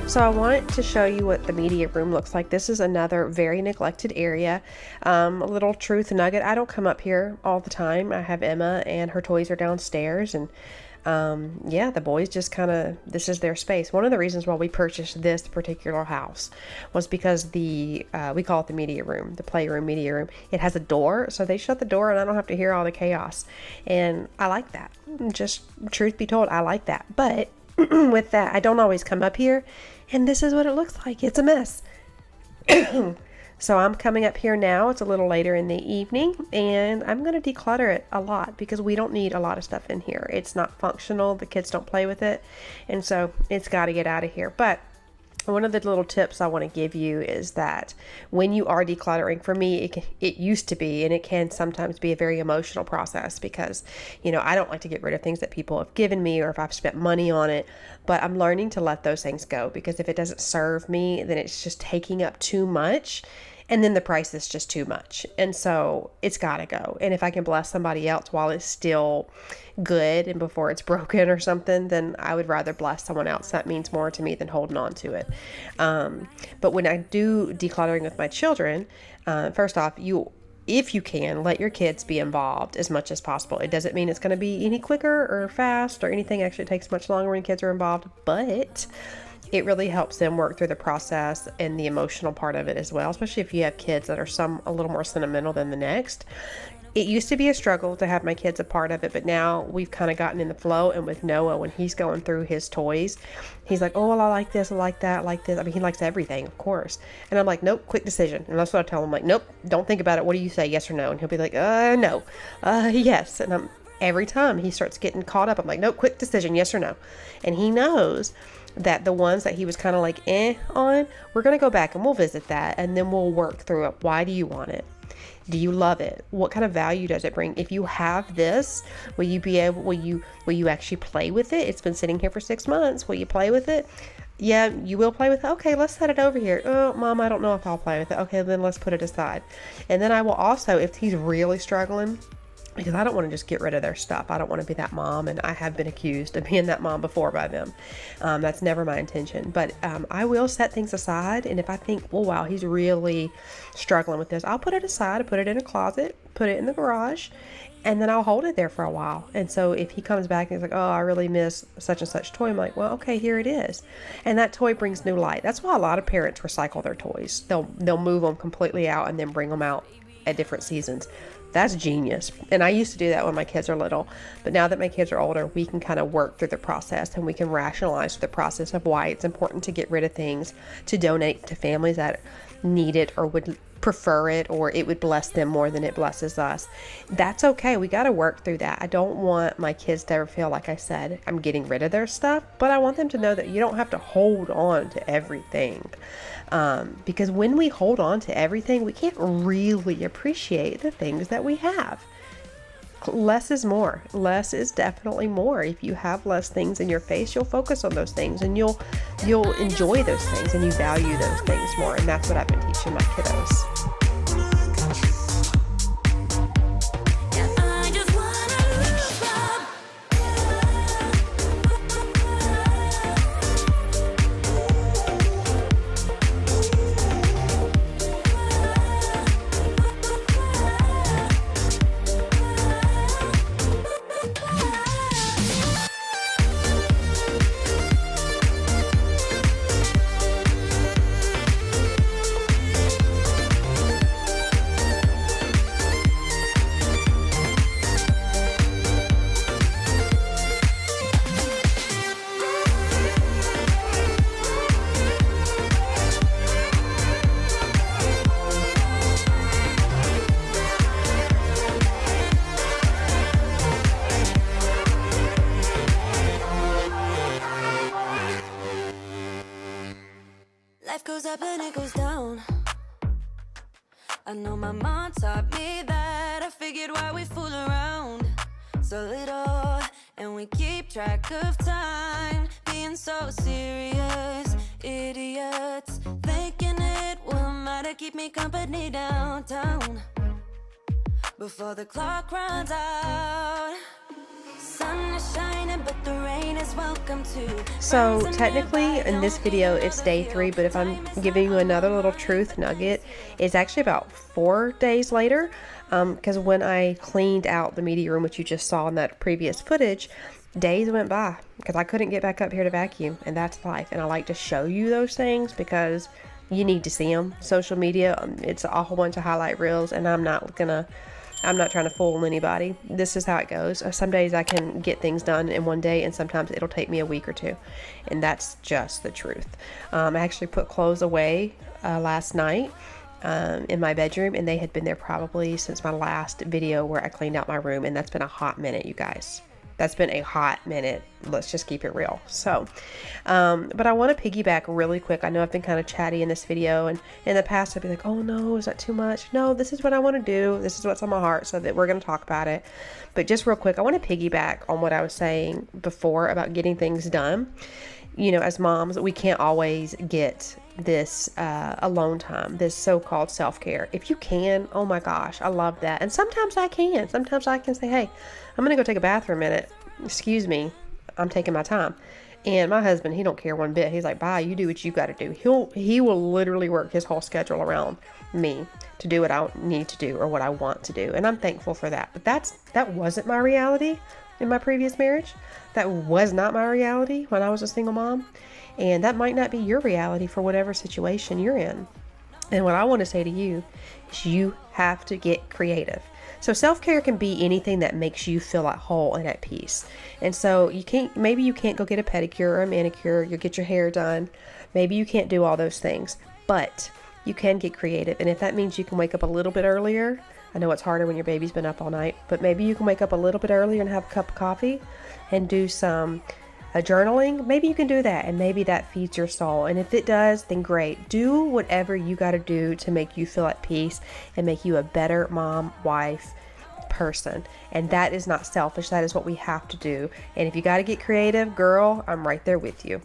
So I wanted to show you what the media room looks like. This is another very neglected area. A little truth nugget. I don't come up here all the time. I have Emma and her toys are downstairs, and yeah, the boys just kind of, this is their space. One of the reasons why we purchased this particular house was because we call it the media room, the playroom, media room. It has a door, so they shut the door and I don't have to hear all the chaos. And I like that. Just truth be told, I like that. But with that, I don't always come up here, and this is what it looks like. It's a mess. So I'm coming up here now. It's a little later in the evening, and I'm going to declutter it a lot because we don't need a lot of stuff in here. It's not functional. The kids don't play with it, and so it's got to get out of here. But one of the little tips I want to give you is that when you are decluttering, for me, it used to be, and it can sometimes be, a very emotional process because, you know, I don't like to get rid of things that people have given me or if I've spent money on it, but I'm learning to let those things go because if it doesn't serve me, then it's just taking up too much. And then the price is just too much. And so it's got to go. And if I can bless somebody else while it's still good and before it's broken or something, then I would rather bless someone else. That means more to me than holding on to it. But when I do decluttering with my children, first off, if you can, let your kids be involved as much as possible. It doesn't mean it's going to be any quicker or fast or anything. Actually, it takes much longer when kids are involved, but it really helps them work through the process and the emotional part of it as well, especially if you have kids that are some a little more sentimental than the next. It used to be a struggle to have my kids a part of it, but now we've kind of gotten in the flow. And with Noah, when he's going through his toys, he's like, oh, well, I like this, I like that, I like this. I mean, he likes everything, of course. And I'm like, nope, quick decision. And that's what I tell him, like, nope, don't think about it. What do you say, yes or no? And he'll be like, no, yes. And every time he starts getting caught up, I'm like, nope, quick decision, yes or no. And he knows that the ones that he was kind of like on, we're going to go back and we'll visit that, and then we'll work through it. Why do you want it? Do you love it? What kind of value does it bring? If you have this, will you actually play with it? It's been sitting here for 6 months. Will you play with it? Yeah, you will play with it. Okay, let's set it over here. Oh, Mom, I don't know if I'll play with it. Okay, then let's put it aside. And then I will also, if he's really struggling, because I don't want to just get rid of their stuff. I don't want to be that mom, and I have been accused of being that mom before by them. That's never my intention. But I will set things aside, and if I think, oh wow, he's really struggling with this, I'll put it aside, put it in a closet, put it in the garage, and then I'll hold it there for a while. And so if he comes back and he's like, oh, I really miss such and such toy, I'm like, well, okay, here it is. And that toy brings new light. That's why a lot of parents recycle their toys. They'll move them completely out and then bring them out at different seasons. That's genius. And I used to do that when my kids are little, but now that my kids are older, we can kind of work through the process, and we can rationalize the process of why it's important to get rid of things, to donate to families that need it or would prefer it, or it would bless them more than it blesses us. That's okay. We got to work through that. I don't want my kids to ever feel, like I said, I'm getting rid of their stuff, but I want them to know that you don't have to hold on to everything. Because when we hold on to everything, we can't really appreciate the things that we have. less is more. Less is definitely more. If you have less things in your face, you'll focus on those things, and you'll enjoy those things, and you value those things more. And that's what I've been teaching my kiddos. Life goes up and it goes down. I know my mom taught me that. I figured why we fool around so little, and we keep track of time, being so serious. Idiots thinking it will matter, keep me company downtown before the clock runs out. Sun is shining, but the rain is welcome too. So technically in this video it's day 3, but if I'm giving you another little truth nugget, it's actually about 4 days later, because when I cleaned out the media room, which you just saw in that previous footage, days went by because I couldn't get back up here to vacuum, and that's life. And I like to show you those things because you need to see them. Social media, it's a whole bunch of highlight reels, and I'm not trying to fool anybody. This is how it goes. Some days I can get things done in one day, and sometimes it'll take me a week or 2. And that's just the truth. I actually put clothes away last night in my bedroom, and they had been there probably since my last video where I cleaned out my room, and that's been a hot minute, you guys. That's been a hot minute. Let's just keep it real. So, but I want to piggyback really quick. I know I've been kind of chatty in this video, and in the past I'd be like, oh no, is that too much? No, this is what I want to do. This is what's on my heart, so that we're going to talk about it. But just real quick, I want to piggyback on what I was saying before about getting things done. You know, as moms, we can't always get this alone time, this so-called self-care. If you can, oh my gosh, I love that. And sometimes I can. Sometimes I can say, hey, I'm going to go take a bath for a minute. Excuse me, I'm taking my time. And my husband, he don't care one bit. He's like, bye, you do what you got to do. He will literally work his whole schedule around me to do what I need to do or what I want to do. And I'm thankful for that. But that wasn't my reality in my previous marriage. That was not my reality when I was a single mom. And that might not be your reality for whatever situation you're in. And what I want to say to you is you have to get creative. So self-care can be anything that makes you feel at whole and at peace. And so maybe you can't go get a pedicure or a manicure, you'll get your hair done. Maybe you can't do all those things, but you can get creative. And if that means you can wake up a little bit earlier, I know it's harder when your baby's been up all night, but maybe you can wake up a little bit earlier and have a cup of coffee and do some journaling. Maybe you can do that, and maybe that feeds your soul. And if it does, then great. Do whatever you got to do to make you feel at peace and make you a better mom, wife, person. And that is not selfish. That is what we have to do. And if you got to get creative, girl, I'm right there with you.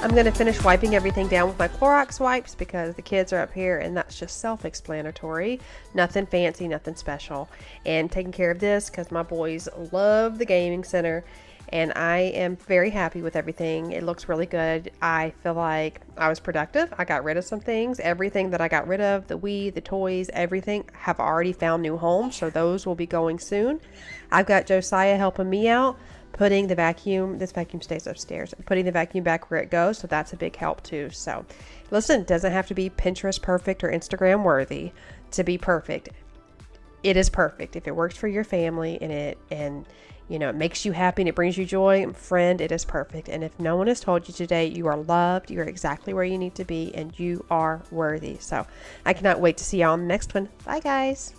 I'm going to finish wiping everything down with my Clorox wipes because the kids are up here, and that's just self-explanatory. Nothing fancy, nothing special. And taking care of this because my boys love the gaming center, and I am very happy with everything. It looks really good. I feel like I was productive. I got rid of some things. Everything that I got rid of, the toys, everything, have already found new homes, so those will be going soon. I've got Josiah helping me out, putting the vacuum, this vacuum stays upstairs, putting the vacuum back where it goes, so that's a big help too. So listen, it doesn't have to be Pinterest perfect or Instagram worthy to be perfect. It is perfect if it works for your family and it makes you happy and it brings you joy. Friend, it is perfect. And if no one has told you today, you are loved, you're exactly where you need to be, and you are worthy. So I cannot wait to see y'all on the next one. Bye guys.